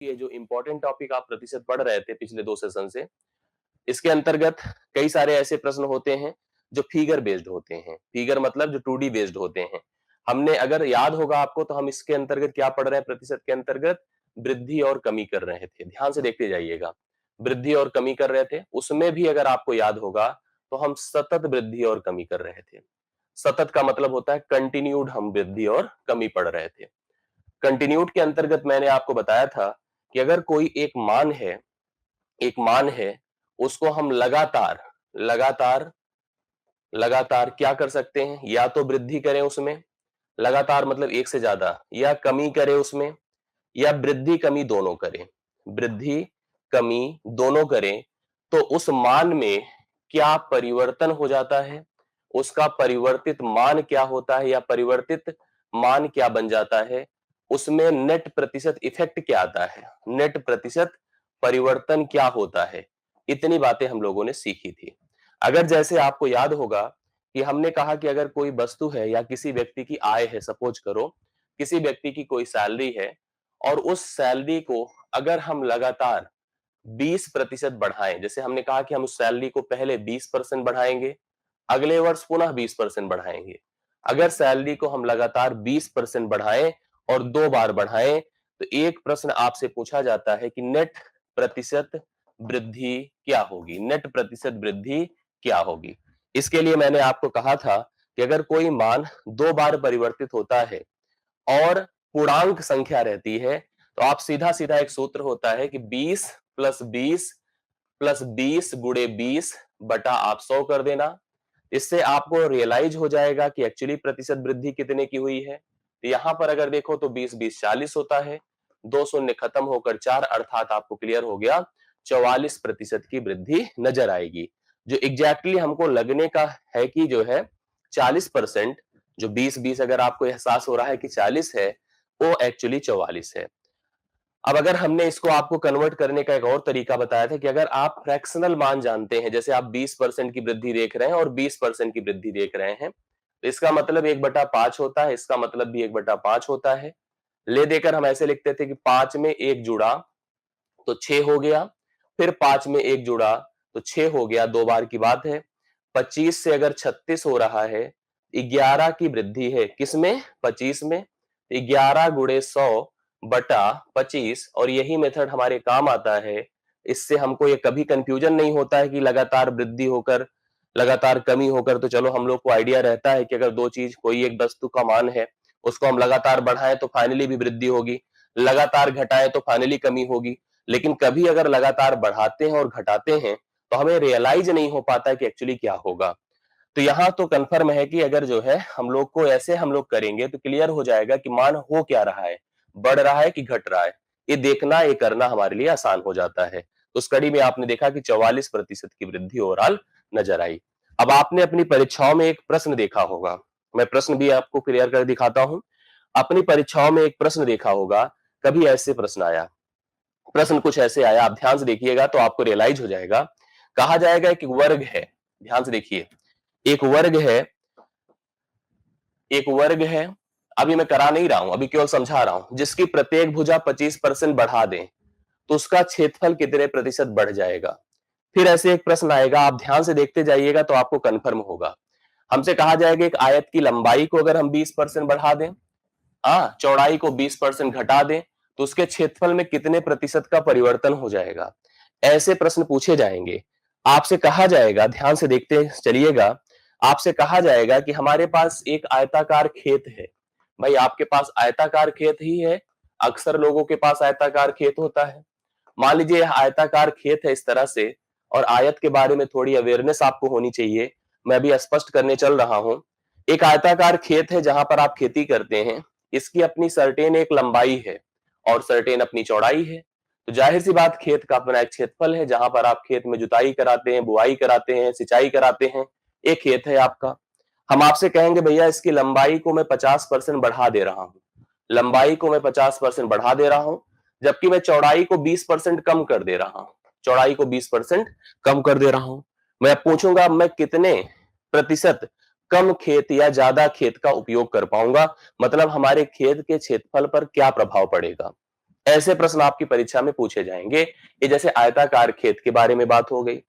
ये जो important topic आप प्रतिशत पढ़ रहे थे पिछले 2 सेशन से, इसके अंतर्गत कई सारे ऐसे प्रश्न होते हैं जो फिगर बेस्ड होते हैं। फिगर मतलब जो 2D बेस्ड होते हैं। हमने अगर याद होगा आपको तो हम इसके अंतर्गत क्या पढ़ रहे हैं, प्रतिशत के अंतर्गत वृद्धि और कमी कर रहे थे। ध्यान से देखते जाइएगा। वृद्धि और कमी कर रहे थे, उसमें भी अगर आपको याद होगा तो हम सतत वृद्धि और कमी कर रहे थे। सतत का मतलब होता है कंटिन्यूड, हम वृद्धि और कमी पढ़ रहे थे। कंटिन्यूड के अंतर्गत मैंने आपको बताया था कि अगर कोई एक मान है, उसको हम लगातार लगातार लगातार क्या कर सकते हैं, या तो वृद्धि करें उसमें, लगातार मतलब एक से ज्यादा, या कमी करें उसमें, या वृद्धि कमी दोनों करें। वृद्धि कमी दोनों करें तो उस मान में क्या परिवर्तन हो जाता है, उसका परिवर्तित मान क्या होता है या परिवर्तित मान क्या बन जाता है, उसमें नेट प्रतिशत इफेक्ट क्या आता है, नेट प्रतिशत परिवर्तन क्या होता है। इतनी बातें हम लोगों ने सीखी थी। अगर जैसे आपको याद होगा कि हमने कहा कि अगर कोई वस्तु है या किसी व्यक्ति की आय है, सपोज करो किसी व्यक्ति की कोई सैलरी है और उस सैलरी को अगर हम लगातार 20% बढ़ाएं, जैसे हमने कहा कि हम उस सैलरी को पहले 20% बढ़ाएंगे, अगले वर्ष पुनः 20% बढ़ाएंगे। अगर सैलरी को हम लगातार 20% बढ़ाएं और 2 बार बढ़ाएं तो एक प्रश्न आपसे पूछा जाता है कि नेट प्रतिशत वृद्धि क्या होगी, नेट प्रतिशत वृद्धि क्या होगी। इसके लिए मैंने आपको कहा था कि अगर कोई मान 2 बार परिवर्तित होता है और पूर्णांक संख्या रहती है तो आप सीधा सीधा एक सूत्र होता है कि 20 प्लस 20 प्लस 20 गुणे 20 बटा आप 100 कर देना। इससे आपको रियलाइज हो जाएगा कि एक्चुअली प्रतिशत वृद्धि कितने की हुई है। तो यहां पर अगर देखो तो 20 20 40 होता है, 2 शून्य खत्म होकर 4, अर्थात आपको क्लियर हो गया 44% की वृद्धि नजर आएगी। जो एग्जैक्टली हमको लगने का है कि जो है 40%, जो 20 20 अगर आपको एहसास हो रहा है कि 40 है, वो एक्चुअली 44 है। अब अगर हमने इसको आपको कन्वर्ट करने का एक और तरीका बताया था कि अगर आप फ्रैक्शनल मान जानते हैं, जैसे आप 20% की वृद्धि देख रहे हैं और 20% की वृद्धि देख रहे हैं, तो इसका मतलब 1/5 होता है, इसका मतलब भी 1/5 होता है। ले देकर हम ऐसे लिखते थे कि 5 में 1 जुड़ा तो 6 हो गया, फिर 5 में 1 जुड़ा तो 6 हो गया, 2 बार की बात है। 25 से अगर 36 हो रहा है, 11 की वृद्धि है किसमें, 25 में। 11 गुणे 100 बटा 25, और यही मेथड हमारे काम आता है। इससे हमको ये कभी कंफ्यूजन नहीं होता है कि लगातार वृद्धि होकर लगातार कमी होकर, तो चलो हम लोग को आइडिया रहता है कि अगर दो चीज, कोई एक वस्तु का मान है, उसको हम लगातार बढ़ाएं तो फाइनली भी वृद्धि होगी, लगातार घटाएं तो फाइनली कमी होगी। लेकिन कभी अगर लगातार बढ़ाते हैं और घटाते हैं तो हमें रियलाइज नहीं हो पाता है कि एक्चुअली क्या होगा। तो यहां तो कंफर्म है कि अगर जो है हम लोग को ऐसे हम लोग करेंगे तो क्लियर हो जाएगा कि मान हो क्या रहा है, बढ़ रहा है कि घट रहा है। ये देखना, ये करना हमारे लिए आसान हो जाता है। तो उस कड़ी में आपने देखा कि 44% की वृद्धि ओवरऑल नजर आई। अब आपने अपनी परीक्षाओं में एक प्रश्न देखा होगा, मैं प्रश्न भी आपको क्लियर कर दिखाता हूं। अपनी परीक्षाओं में एक प्रश्न देखा होगा, कभी ऐसे प्रश्न आया, प्रश्न कुछ ऐसे आया, आप ध्यान से देखिएगा तो आपको रियलाइज हो जाएगा। कहा जाएगा एक वर्ग है, ध्यान से देखिए, एक वर्ग है, एक वर्ग है, अभी मैं करा नहीं रहा हूं, अभी केवल समझा रहा हूं, जिसकी प्रत्येक भुजा 25% बढ़ा दें तो उसका क्षेत्रफल कितने प्रतिशत बढ़ जाएगा। फिर ऐसे एक प्रश्न आएगा, आप ध्यान से देखते जाइएगा तो आपको कंफर्म होगा। हमसे कहा जाएगा एक आयत की लंबाई को अगर हम 20% बढ़ा दें, चौड़ाई को 20% घटा दें तो उसके क्षेत्रफल में कितने प्रतिशत का परिवर्तन हो जाएगा। ऐसे प्रश्न पूछे जाएंगे। आपसे कहा जाएगा, ध्यान से देखते चलिएगा, आपसे कहा जाएगा कि हमारे पास एक आयताकार खेत है। भाई आपके पास आयताकार खेत ही है, अक्सर लोगों के पास आयताकार खेत होता है। मान लीजिए यह आयताकार खेत है इस तरह से, और आयत के बारे में थोड़ी अवेयरनेस आपको होनी चाहिए, मैं अभी स्पष्ट करने चल रहा हूं। एक आयताकार खेत है जहां पर आप खेती करते हैं, इसकी अपनी सर्टेन एक लंबाई है और सर्टेन अपनी चौड़ाई है। तो जाहिर सी बात, खेत का अपना एक क्षेत्रफल है, जहां पर आप खेत में जुताई कराते हैं, बुआई कराते हैं, सिंचाई कराते हैं, एक खेत है आपका। हम आपसे कहेंगे भैया इसकी लंबाई को मैं 50% बढ़ा दे रहा हूं, लंबाई को मैं 50% बढ़ा दे रहा हूं, जबकि मैं चौड़ाई को 20% कम कर दे रहा हूं, चौड़ाई को 20% कम कर दे रहा हूं। मैं पूछूंगा मैं कितने प्रतिशत कम खेत या ज्यादा खेत का उपयोग कर पाऊंगा, मतलब हमारे खेत के क्षेत्रफल पर क्या प्रभाव पड़ेगा। ऐसे प्रश्न आपकी परीक्षा में पूछे जाएंगे। ये जैसे आयताकार खेत के बारे में बात हो गई।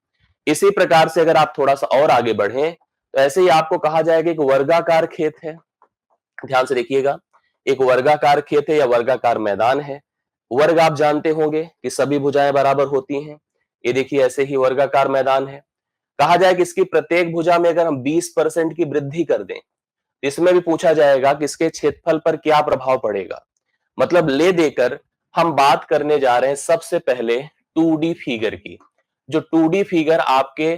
इसी प्रकार से अगर आप थोड़ा सा और आगे बढ़ें तो ऐसे ही आपको कहा जाएगा कि वर्गाकार खेत है। ध्यान से देखिएगा, एक वर्गाकार खेत है या वर्गाकार मैदान है। वर्ग आप जानते होंगे कि सभी भुजाएं बराबर होती हैं। ये देखिए ऐसे ही वर्गाकार मैदान है। कहा जाए कि इसकी प्रत्येक भुजा में अगर हम 20% की वृद्धि कर दें, इसमें भी पूछा जाएगा कि इसके क्षेत्रफल पर क्या प्रभाव पड़ेगा। मतलब ले देकर हम बात करने जा रहे हैं सबसे पहले 2D फिगर की। जो 2D फिगर आपके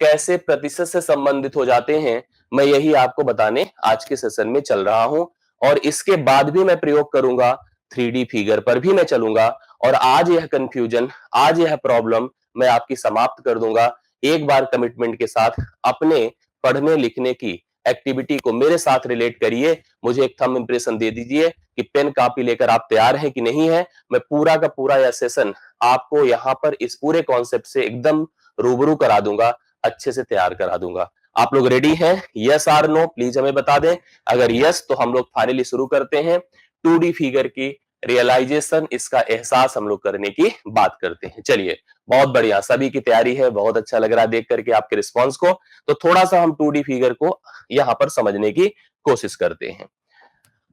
कैसे प्रतिशत से संबंधित हो जाते हैं, मैं यही आपको बताने आज के सेशन में चल रहा हूं। और इसके बाद भी मैं प्रयोग करूंगा 3D फिगर पर भी मैं चलूंगा। और आज यह कंफ्यूजन, आज यह प्रॉब्लम मैं आपकी समाप्त कर दूंगा। एक बार कमिटमेंट के साथ अपने पढ़ने लिखने की एक्टिविटी को मेरे साथ रिलेट करिए। मुझे एक थंब इंप्रेशन दे दीजिए कि पेन कॉपी लेकर आप तैयार हैं कि नहीं है। मैं पूरा का पूरा यह सेशन आपको यहां पर इस पूरे कॉन्सेप्ट से एकदम रूबरू करा दूंगा, अच्छे से तैयार करा दूंगा। आप लोग रेडी हैं? यस और नो प्लीज हमें बता दें। अगर यस तो हम लोग फाइनली शुरू करते हैं 2D फिगर की रियलाइजेशन, इसका एहसास हम लोग करने की बात करते हैं। चलिए, बहुत बढ़िया, सभी की तैयारी है, बहुत अच्छा लग रहा है देख करके आपके रिस्पॉन्स को। तो थोड़ा सा हम 2D फिगर को यहां पर समझने की कोशिश करते हैं।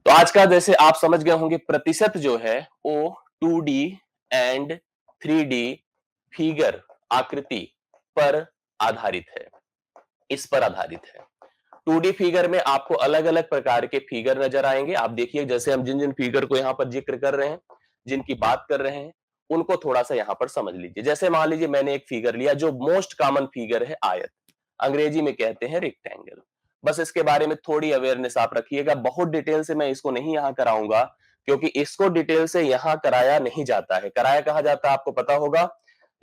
तो आज का जैसे आप समझ गए होंगे, प्रतिशत जो है वो 2D एंड 3D फिगर आकृति पर आधारित है, इस पर आधारित है। 2D फिगर में आपको अलग अलग प्रकार के फिगर नजर आएंगे। आप देखिए जैसे हम जिन जिन फिगर को यहां पर जिक्र कर रहे हैं, जिनकी बात कर रहे हैं, उनको थोड़ा सा यहां पर समझ लीजिए। जैसे मान लीजिए मैंने एक फिगर लिया जो मोस्ट कॉमन फिगर है, आयत, अंग्रेजी में कहते हैं रेक्टेंगल। बस इसके बारे में थोड़ी अवेयरनेस आप रखिएगा। बहुत डिटेल से मैं इसको नहीं यहां कराऊंगा, क्योंकि इसको डिटेल से यहां कराया नहीं जाता है। कराया कहा जाता है आपको पता होगा,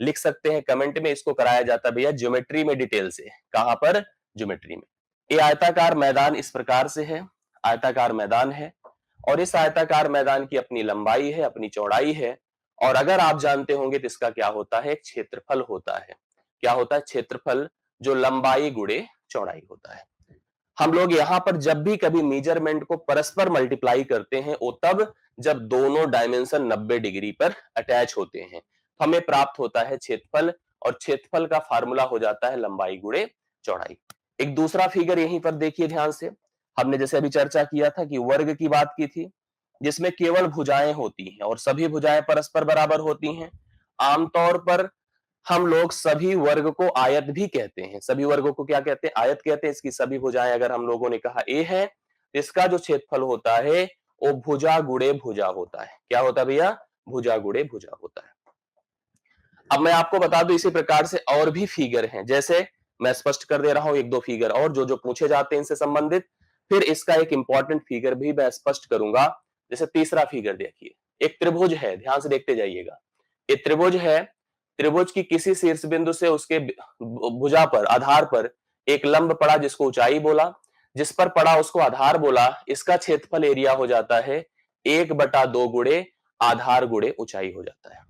लिख सकते हैं कमेंट में, इसको कराया जाता है भैया ज्योमेट्री में डिटेल से। कहां पर? ज्योमेट्री में। ये आयताकार मैदान इस प्रकार से है, आयताकार मैदान है, और इस आयताकार मैदान की अपनी लंबाई है, अपनी चौड़ाई है। और अगर आप जानते होंगे तो इसका क्या होता है, एक क्षेत्रफल होता है। क्या होता है? क्षेत्रफल, जो लंबाई गुणे चौड़ाई होता है। हम लोग यहां पर जब भी कभी मेजरमेंट को परस्पर मल्टीप्लाई करते हैं वो तब जब दोनों डायमेंशन 90 डिग्री पर अटैच होते हैं, तो हमें प्राप्त होता है क्षेत्रफल। और क्षेत्रफल का फार्मूला हो जाता है लंबाई गुणे चौड़ाई। एक दूसरा फिगर यहीं पर देखिए ध्यान से। हमने जैसे अभी चर्चा किया था कि वर्ग की बात की थी, जिसमें केवल भुजाएं होती हैं और सभी भुजाएं परस्पर बराबर होती हैं। आमतौर पर हम लोग सभी वर्ग को आयत भी कहते हैं। सभी वर्गों को क्या कहते हैं? आयत कहते हैं। इसकी सभी भुजाएं अगर हम लोगों ने कहा ए है, इसका जो क्षेत्रफल होता है वो भुजा गुणे भुजा होता है। क्या होता है भैया? भुजा गुणे भुजा होता है। अब मैं आपको बता दूं इसी प्रकार से और भी फिगर हैं, जैसे मैं स्पष्ट कर दे रहा हूं एक दो फिगर और जो जो पूछे जाते हैं इनसे संबंधित। फिर इसका एक इंपॉर्टेंट फिगर भी मैं स्पष्ट करूंगा। जैसे तीसरा फिगर देखिए, एक त्रिभुज है, ध्यान से देखते जाइएगा। ये त्रिभुज है, त्रिभुज की किसी शीर्ष बिंदु से उसके भुजा पर, आधार पर एक लंब पड़ा जिसको ऊंचाई बोला, जिस पर पड़ा उसको आधार बोला। इसका क्षेत्रफल एरिया हो जाता है 1/2 गुणे आधार गुणे ऊंचाई हो जाता है।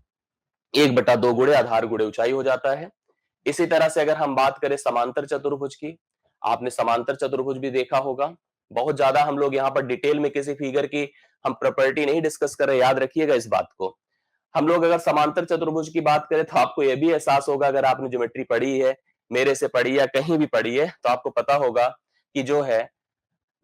1/2 गुणे आधार गुणे ऊंचाई हो जाता है। इसी तरह से अगर हम बात करें समांतर चतुर्भुज की, आपने समांतर चतुर्भुज भी देखा होगा। बहुत ज्यादा हम लोग यहाँ पर डिटेल में किसी फिगर की हम प्रॉपर्टी नहीं डिस्कस कर रहे, याद रखिएगा इस बात को। हम लोग अगर समांतर चतुर्भुज की बात करें तो आपको यह भी एहसास होगा, अगर आपने ज्योमेट्री पढ़ी है, मेरे से पढ़ी या कहीं भी पढ़ी है, तो आपको पता होगा कि जो है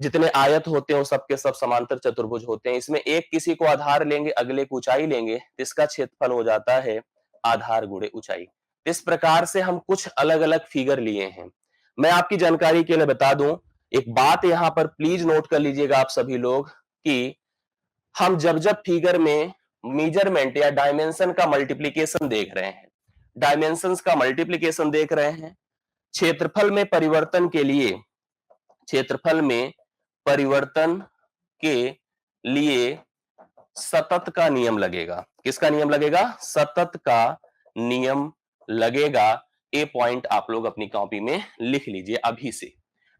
जितने आयत होते हैं वो सबके सब समांतर चतुर्भुज होते हैं। इसमें एक किसी को आधार लेंगे, अगले को ऊंचाई लेंगे, इसका क्षेत्रफल हो जाता है आधार गुणे ऊंचाई। इस प्रकार से हम कुछ अलग अलग फिगर लिए हैं। मैं आपकी जानकारी के लिए बता दूं, एक बात यहां पर प्लीज नोट कर लीजिएगा आप सभी लोग, कि हम जब जब फिगर में मेजरमेंट या डायमेंशन का मल्टीप्लीकेशन देख रहे हैं, डायमेंशंस का मल्टीप्लीकेशन देख रहे हैं, क्षेत्रफल में परिवर्तन के लिए, क्षेत्रफल में परिवर्तन के लिए सतत का नियम लगेगा। किसका नियम लगेगा? सतत का नियम लगेगा। ए पॉइंट आप लोग अपनी कॉपी में लिख लीजिए अभी से।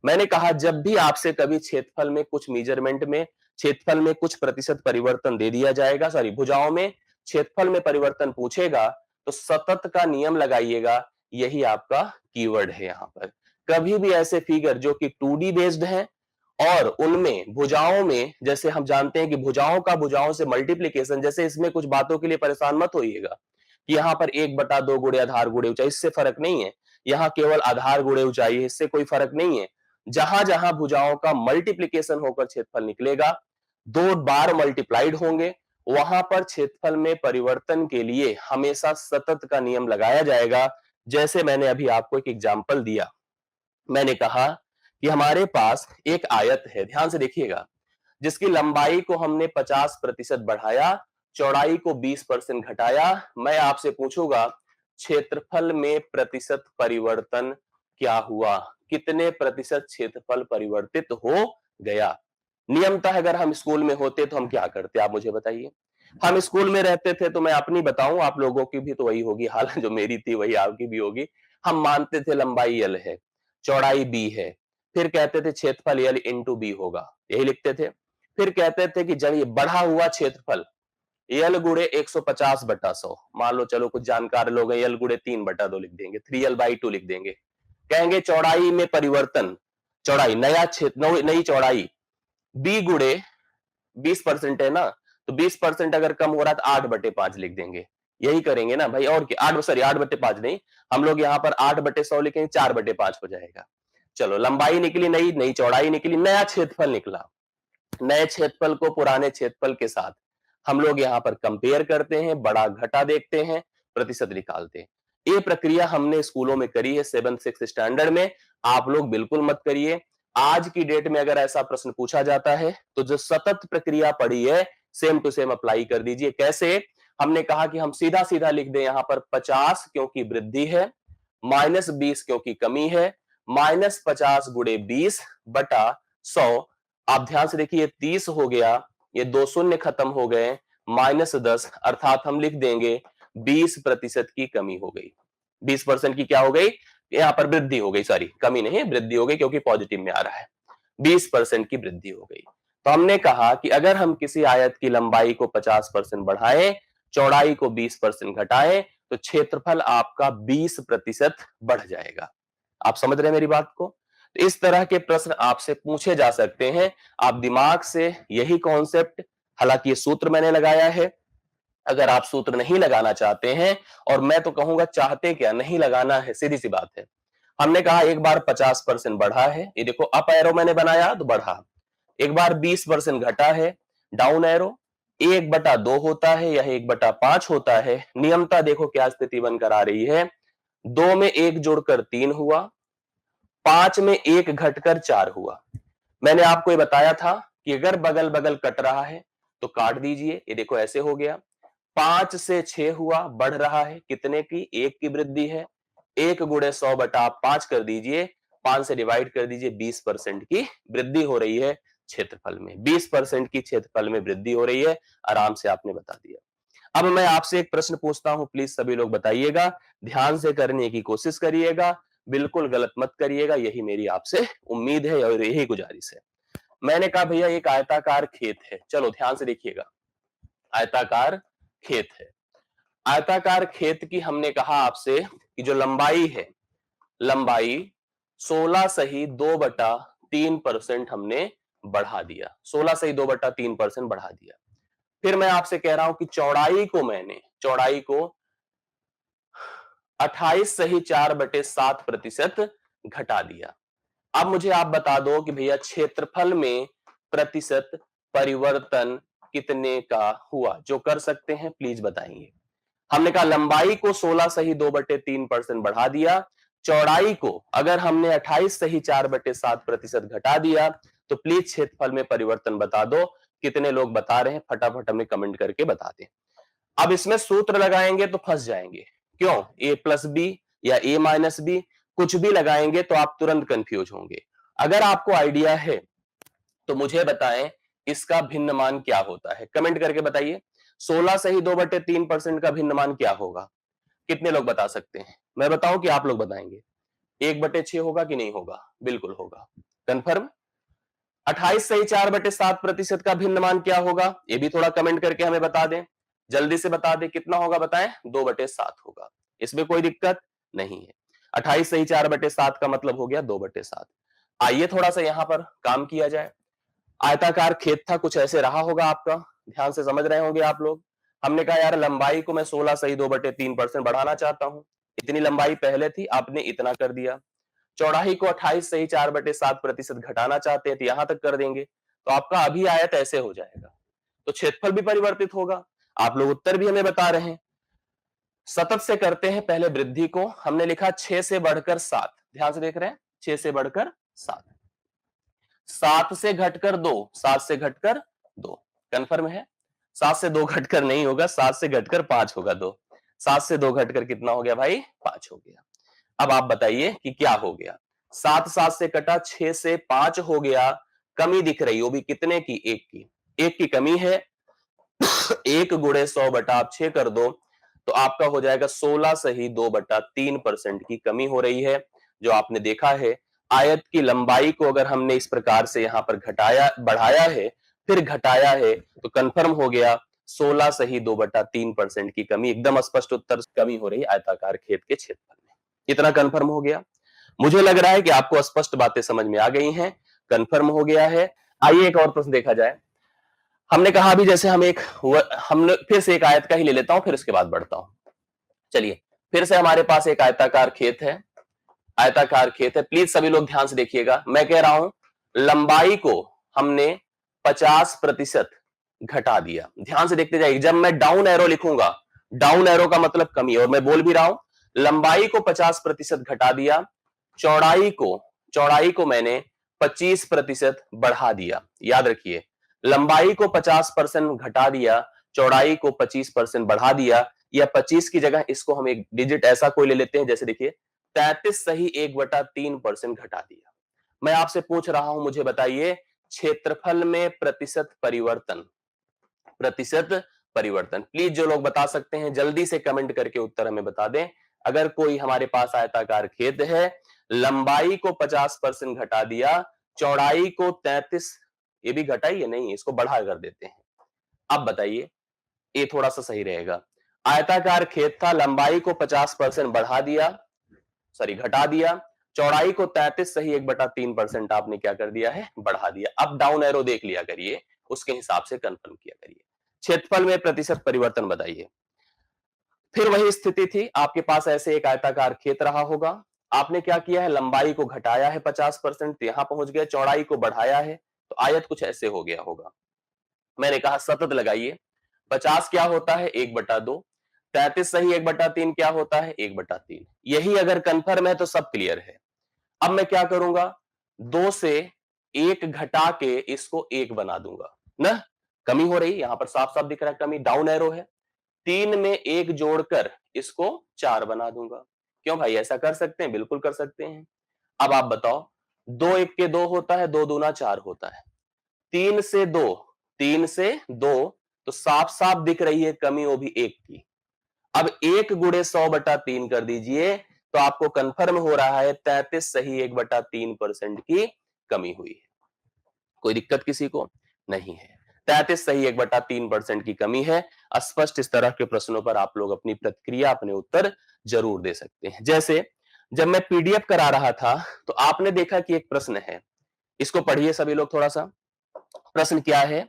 मैंने कहा जब भी आपसे कभी क्षेत्रफल में कुछ मेजरमेंट में, क्षेत्रफल में कुछ प्रतिशत परिवर्तन दे दिया जाएगा, सॉरी भुजाओं में क्षेत्रफल में परिवर्तन पूछेगा, तो सतत का नियम लगाइएगा। यही आपका कीवर्ड है यहां पर। कभी भी ऐसे फिगर जो कि 2D बेस्ड है और उनमें भुजाओं में, जैसे हम जानते हैं कि भुजाओं का भुजाओं से मल्टीप्लीकेशन, जैसे इसमें कुछ बातों के लिए परेशान मत होइएगा कि यहां पर 1/2 गुणे आधार गुणे ऊंचाई, इससे फर्क नहीं है। यहां केवल आधार गुणे ऊंचाई है, इससे कोई फर्क नहीं है। जहां जहां भुजाओं का मल्टीप्लीकेशन होकर क्षेत्रफल निकलेगा, 2 बार मल्टीप्लाइड होंगे, वहां पर क्षेत्रफल में परिवर्तन के लिए हमेशा सतत का नियम लगाया जाएगा। जैसे मैंने अभी आपको एक एग्जाम्पल दिया, मैंने कहा कि हमारे पास एक आयत है, ध्यान से देखिएगा, जिसकी लंबाई को हमने 50% बढ़ाया, चौड़ाई को 20% घटाया। मैं आपसे पूछूंगा क्षेत्रफल में प्रतिशत परिवर्तन क्या हुआ, कितने प्रतिशत क्षेत्रफल परिवर्तित हो गया। नियमतः अगर हम स्कूल में होते तो हम क्या करते, आप मुझे बताइए। हम स्कूल में रहते थे तो मैं अपनी बताऊं, आप लोगों की भी तो वही होगी हाल, जो मेरी थी वही आपकी भी होगी। हम मानते थे लंबाई l है, चौड़ाई b है, फिर कहते थे क्षेत्रफल l इंटू b होगा, यही लिखते थे। फिर कहते थे कि जब ये बढ़ा हुआ क्षेत्रफल l गुणे 150/100, मान लो चलो कुछ जानकार लोग हैं, l गुणे 3/2 लिख देंगे, 3l/2 लिख देंगे। कहेंगे चौड़ाई में परिवर्तन, चौड़ाई नया क्षेत्र, नई चौड़ाई b गुणे 20% है ना, तो 20% अगर कम हो रहा है तो 8/5 लिख देंगे। यही करेंगे ना भाई, और क्या, 8/5 नहीं, हम लोग यहाँ पर 8/100 लिखेंगे, 4/5 हो जाएगा। चलो लंबाई निकली नई, नई चौड़ाई निकली, नया क्षेत्रफल निकला। नए क्षेत्रफल को पुराने क्षेत्रफल के साथ हम लोग यहाँ पर कंपेयर करते हैं, बड़ा घटा देखते हैं, प्रतिशत निकालते हैं। ये प्रक्रिया हमने स्कूलों में करी है 7th 6th स्टैंडर्ड में, आप लोग बिल्कुल मत करिए। आज की डेट में अगर ऐसा प्रश्न पूछा जाता है तो जो सतत प्रक्रिया पड़ी है सेम टू सेम अप्लाई कर दीजिए। कैसे, हमने कहा कि हम सीधा सीधा लिख दें यहां पर 50 क्योंकि वृद्धि है, -20 क्योंकि कमी है, -50 गुणे 20/100। आप ध्यान से देखिए 30 हो गया, ये 2 शून्य खत्म हो गए, -10, अर्थात हम लिख देंगे 20% की कमी हो गई। 20% की क्या हो गई, यहां पर वृद्धि हो गई, सॉरी कमी नहीं, वृद्धि हो गई क्योंकि पॉजिटिव में आ रहा है। 20% की वृद्धि हो गई। तो हमने कहा कि अगर हम किसी आयत की लंबाई को 50% बढ़ाएं, चौड़ाई को 20% घटाएं, तो क्षेत्रफल आपका 20% बढ़ जाएगा। आप समझ रहे हैं मेरी बात को। तो इस तरह के प्रश्न आपसे पूछे जा सकते हैं। आप दिमाग से यही कॉन्सेप्ट, हालांकि ये सूत्र मैंने लगाया है, अगर आप सूत्र नहीं लगाना चाहते हैं, और मैं तो कहूंगा चाहते क्या, नहीं लगाना है, सीधी सी बात है। हमने कहा एक बार 50% बढ़ा है, ये देखो अप एरो मैंने बनाया तो बढ़ा, एक बार 20% घटा है, डाउन एरो, 1/2 होता है या 1/5 होता है। नियमता देखो क्या स्थिति बनकर आ रही है, 2 में 1 जोड़कर 3 हुआ, 5 में 1 घटकर 4 हुआ। मैंने आपको ये बताया था कि अगर बगल बगल कट रहा है तो काट दीजिए, ये देखो ऐसे हो गया। 5 से 6 हुआ, बढ़ रहा है, कितने की, 1 की वृद्धि है, 1 गुणे 100/5 कर दीजिए, 5 से डिवाइड कर दीजिए, 20% की वृद्धि हो रही है क्षेत्रफल में, 20% की क्षेत्रफल में वृद्धि हो रही है। आराम से आपने बता दिया। अब मैं आपसे एक प्रश्न पूछता हूं, प्लीज सभी लोग बताइएगा, ध्यान से करने की कोशिश करिएगा, बिल्कुल गलत मत करिएगा, यही मेरी आपसे उम्मीद है और यही गुजारिश है। मैंने कहा भैया एक आयताकार खेत है, चलो ध्यान से देखिएगा, आयताकार खेत है। आयताकार खेत की हमने कहा आपसे कि जो लंबाई है, लंबाई 16 सही 2/3% हमने बढ़ा दिया, 16 सही 2/3% बढ़ा दिया। फिर मैं आपसे कह रहा हूं कि चौड़ाई को मैंने, चौड़ाई को 28 सही 4/7% घटा दिया। अब मुझे आप बता दो कि भैया क्षेत्रफल में प्रतिशत परिवर्तन कितने का हुआ, जो कर सकते हैं प्लीज बताएंगे। हमने कहा लंबाई को 16 सही 2/3% बढ़ा दिया, चौड़ाई को अगर हमने 28 सही 4/7% घटा दिया, तो प्लीज क्षेत्रफल में परिवर्तन बता दो। कितने लोग बता रहे हैं, फटाफट हमें कमेंट करके बता दें। अब इसमें सूत्र लगाएंगे तो फंस जाएंगे, क्यों, a+b या a-b, कुछ भी लगाएंगे तो आप तुरंत कंफ्यूज होंगे। अगर आपको आइडिया है तो मुझे बताएं इसका भिन्न मान क्या होता है, कमेंट करके बताइए। 16 सही 2/3% का भिन्न मान क्या होगा, कितने लोग बता सकते हैं, मैं बताऊं कि आप लोग बताएंगे। 1/6 होगा कि नहीं होगा, बिल्कुल होगा, कंफर्म। 28 सही 4/7% का भिन्न मान क्या होगा, ये भी थोड़ा कमेंट करके हमें बता दें, जल्दी से बता दें, कितना होगा बताएं, 2/7 होगा, इसमें कोई दिक्कत नहीं है। 28 सही 4/7 का मतलब हो गया 2/7। आइए थोड़ा सा यहां पर काम किया जाए। आयताकार खेत था, कुछ ऐसे रहा होगा आपका, ध्यान से समझ रहे होंगे आप लोग। हमने कहा यार लंबाई को मैं 16 सही 2/3% बढ़ाना चाहता हूं, इतनी लंबाई पहले थी, आपने इतना कर दिया। चौड़ाई को 28 सही 4/7% घटाना चाहते हैं तो यहां तक कर देंगे, तो आपका अभी आयत ऐसे हो जाएगा। तो क्षेत्रफल भी परिवर्तित होगा। आप लोग उत्तर भी हमें बता रहे हैं। सतत से करते हैं पहले वृद्धि को, हमने लिखा 6 से बढ़कर 7, ध्यान से देख रहे हैं, 6 से बढ़कर 7, 7 से घटकर 2, 7 से घटकर 2, कंफर्म है? 7 से 2 घटकर नहीं होगा, 7 से घटकर 5 होगा 2, 7 से 2 घटकर कितना हो गया भाई? 5 हो गया। अब आप बताइए कि क्या हो गया? 7 7 से कटा, 6 से 5 हो गया, कमी दिख रही, वो भी कितने की? 1 की, 1 की कमी है। 1 गुणे 100 आप 6 कर दो तो आपका हो जाएगा 16 सही 2/3% की कमी हो रही है। जो आपने देखा है, आयत की लंबाई को अगर हमने इस प्रकार से यहां पर घटाया, बढ़ाया है, फिर घटाया है, तो कंफर्म हो गया 16 सही 2/3% की कमी, एकदम स्पष्ट उत्तर, कमी हो रही है आयताकार खेत के क्षेत्रफल में। इतना कंफर्म हो गया। मुझे लग रहा है कि आपको स्पष्ट बातें समझ में आ गई हैं, कंफर्म हो गया है। आइए एक और प्रश्न देखा जाए। हमने कहा अभी जैसे हमने फिर से एक आयत का ही ले लेता हूं, फिर उसके बाद बढ़ता हूं। चलिए, फिर से हमारे पास एक आयताकार खेत है, आयताकार खेत है। प्लीज सभी लोग ध्यान से देखिएगा, मैं कह रहा हूं लंबाई को हमने 50% घटा दिया। ध्यान से देखते जाइए, जब मैं डाउन एरो लिखूंगा, डाउन एरो का मतलब कमी, और मैं बोल भी रहा हूं लंबाई को 50% घटा दिया, चौड़ाई को मैंने 25% बढ़ा दिया। याद रखिए, लंबाई को 50% घटा दिया, चौड़ाई को 25% बढ़ा दिया, या 25 की जगह इसको हम एक डिजिट ऐसा कोई ले लेते हैं, जैसे देखिए 33 सही 1/3% घटा दिया। मैं आपसे पूछ रहा हूं, मुझे बताइए क्षेत्रफल में प्रतिशत परिवर्तन, प्रतिशत परिवर्तन। प्लीज जो लोग बता सकते हैं जल्दी से कमेंट करके उत्तर हमें बता दें। अगर कोई हमारे पास आयताकार खेत है, लंबाई को 50% घटा दिया, चौड़ाई को 33, ये भी घटाइए नहीं, इसको बढ़ा कर देते हैं। अब बताइए, ये थोड़ा सा सही रहेगा। आयताकार खेत था, लंबाई को 50% बढ़ा दिया, सॉरी घटा दिया, चौड़ाई को 33 सही 1/3% आपने क्या कर दिया है? बढ़ा दिया। अब डाउन एरो देख लिया करिए, उसके हिसाब से कंफर्म किया करिए। क्षेत्रफल में प्रतिशत परिवर्तन बताइए। फिर वही स्थिति थी, आपके पास ऐसे एक आयताकार खेत रहा होगा, आपने क्या किया है? लंबाई को घटाया है 50%, तो यहां पहुंच गए, चौड़ाई को बढ़ाया है, तो आयत कुछ ऐसे हो गया होगा। मैंने कहा सतत लगाइए, 50 क्या होता है? 1/2, 33 सही 1/3 क्या होता है? 1/3। यही अगर कंफर्म है तो सब क्लियर है। अब मैं क्या करूंगा? 2 से 1 घटा के इसको 1 बना दूंगा ना, कमी हो रही, यहां पर साफ साफ दिख रहा है कमी, डाउन एरो है। 3 में 1 जोड़कर इसको 4 बना दूंगा। क्यों भाई, ऐसा कर सकते हैं? बिल्कुल कर सकते हैं। अब आप बताओ, 2 1 के 2 होता है, 2 दूना 4 होता है, 3 से 2, 3 से 2, तो साफ साफ दिख रही है कमी, वो भी 1 की। अब 1 गुणे 100/3 कर दीजिए, तो आपको कंफर्म हो रहा है 33 सही 1/3% की कमी हुई है। कोई दिक्कत किसी को? नहीं है। 33 सही 1/3% की कमी है। स्पष्ट इस तरह के प्रश्नों पर आप लोग अपनी प्रतिक्रिया, अपने उत्तर जरूर दे सकते हैं। जैसे जब मैं पीडीएफ करा रहा था, तो आपने देखा कि एक प्रश्न है, इसको पढ़िए सभी लोग थोड़ा सा। प्रश्न क्या है?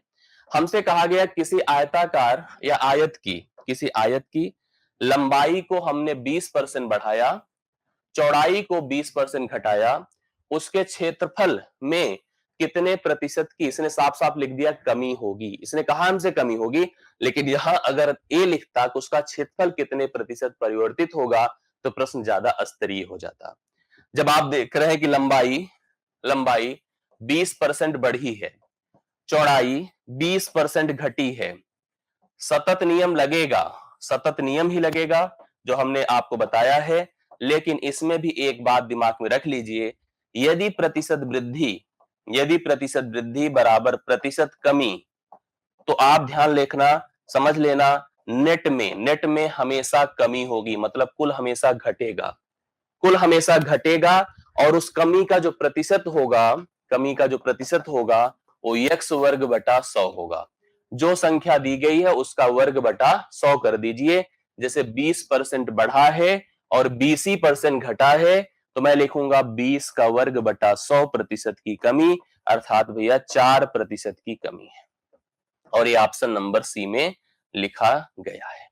हमसे कहा गया किसी आयताकार या आयत की, किसी आयत की लंबाई को हमने 20% बढ़ाया, चौड़ाई को 20% घटाया, उसके क्षेत्रफल में कितने प्रतिशत की, इसने साफ साफ लिख दिया कमी होगी। इसने कहा हमसे कमी होगी, लेकिन यहां अगर ए लिखता कि उसका क्षेत्रफल कितने प्रतिशत परिवर्तित होगा, तो प्रश्न ज्यादा स्तरीय हो जाता। जब आप देख रहे हैं कि लंबाई लंबाई 20% बढ़ी है, चौड़ाई 20% घटी है, सतत नियम लगेगा, सतत नियम ही लगेगा जो हमने आपको बताया है। लेकिन इसमें भी एक बात दिमाग में रख लीजिए, यदि प्रतिशत वृद्धि, यदि प्रतिशत वृद्धि बराबर प्रतिशत कमी, तो आप ध्यान रखना, समझ लेना, नेट में हमेशा कमी होगी, मतलब कुल हमेशा घटेगा, कुल हमेशा घटेगा। और उस कमी का जो प्रतिशत होगा, कमी का जो प्रतिशत होगा, वो x वर्ग बटा 100 होगा। जो संख्या दी गई है उसका वर्ग बटा 100 कर दीजिए। जैसे 20% बढ़ा है और 20% घटा है, तो मैं लिखूंगा 20 का वर्ग बटा 100% की कमी, अर्थात भैया 4% की कमी है। और ये ऑप्शन नंबर सी में लिखा गया है।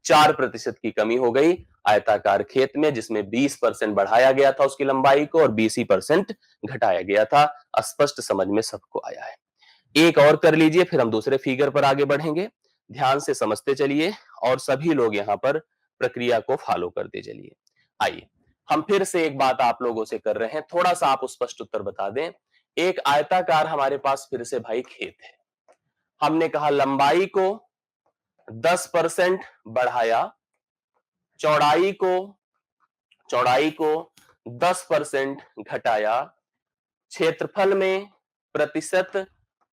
4% की कमी हो गई आयताकार खेत में, जिसमें 20% बढ़ाया गया था उसकी लंबाई को और 20% घटाया गया था। स्पष्ट समझ में सबको आया है। एक और कर लीजिए, फिर हम दूसरे फिगर पर आगे बढ़ेंगे। ध्यान से समझते चलिए और सभी लोग यहां पर प्रक्रिया को फॉलो करते चलिए। आइए हम फिर से एक बात आप लोगों से कर रहे हैं, थोड़ा सा आप स्पष्ट उत्तर बता दें। एक आयताकार हमारे पास फिर से भाई खेत है। हमने कहा लंबाई को 10% बढ़ाया, चौड़ाई को चौड़ाई को 10% घटाया, क्षेत्रफल में प्रतिशत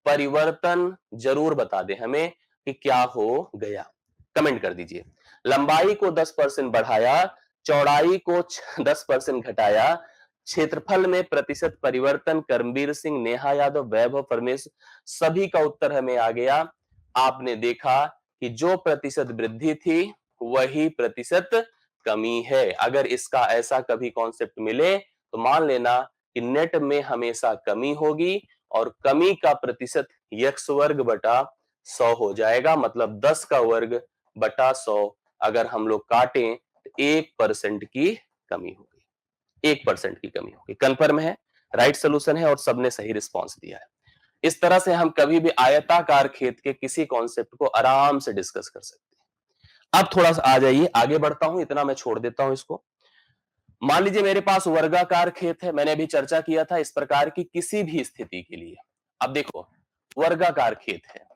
परिवर्तन जरूर बता दें हमें कि क्या हो गया। कमेंट कर दीजिए। लंबाई को 10% बढ़ाया, चौड़ाई को 10% घटाया, क्षेत्रफल में प्रतिशत परिवर्तन, करमवीर सिंह, नेहा यादव, वैभव, परमेश, सभी का उत्तर हमें आ गया। आपने देखा कि जो प्रतिशत वृद्धि थी वही प्रतिशत कमी है। अगर इसका ऐसा कभी कॉन्सेप्ट मिले तो मान लेना कि नेट में हमेशा कमी होगी और कमी का प्रतिशत x वर्ग बटा 100 हो जाएगा। मतलब 10 का वर्ग बटा 100 अगर हम लोग काटें तो 1% की कमी होगी। 1% की कमी होगी। कन्फर्म है, राइट सोल्यूशन है और सबने सही रिस्पॉन्स दिया है। इस तरह से हम कभी भी आयताकार खेत के किसी कॉन्सेप्ट को आराम से डिस्कस कर सकते हैं। अब थोड़ा सा आ जाइए, आगे बढ़ता हूं, इतना मैं छोड़ देता हूं इसको। मान लीजिए मेरे पास वर्गाकार खेत है। मैंने अभी चर्चा किया था इस प्रकार की किसी भी स्थिति के लिए। अब देखो वर्गाकार खेत है,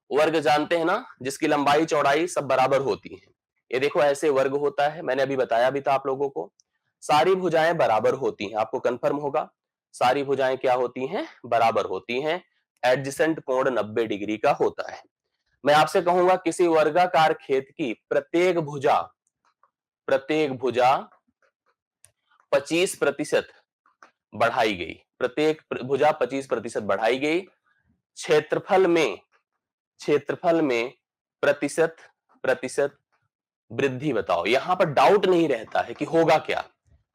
वर्ग जानते हैं ना, जिसकी लंबाई चौड़ाई सब बराबर होती है। ये देखो ऐसे वर्ग होता है, मैंने अभी बताया भी था आप लोगों को। सारी भुजाएं बराबर होती हैं, आपको कंफर्म होगा। सारी भुजाएं क्या होती हैं? बराबर होती हैं। एडजेसेंट कोण 90 डिग्री का होता है। मैं आपसे कहूंगा किसी वर्गाकार खेत की प्रत्येक भुजा 25% बढ़ाई गई, प्रत्येक भुजा 25% बढ़ाई गई। क्षेत्रफल में प्रतिशत प्रतिशत वृद्धि बताओ। यहां पर डाउट नहीं रहता है कि होगा क्या।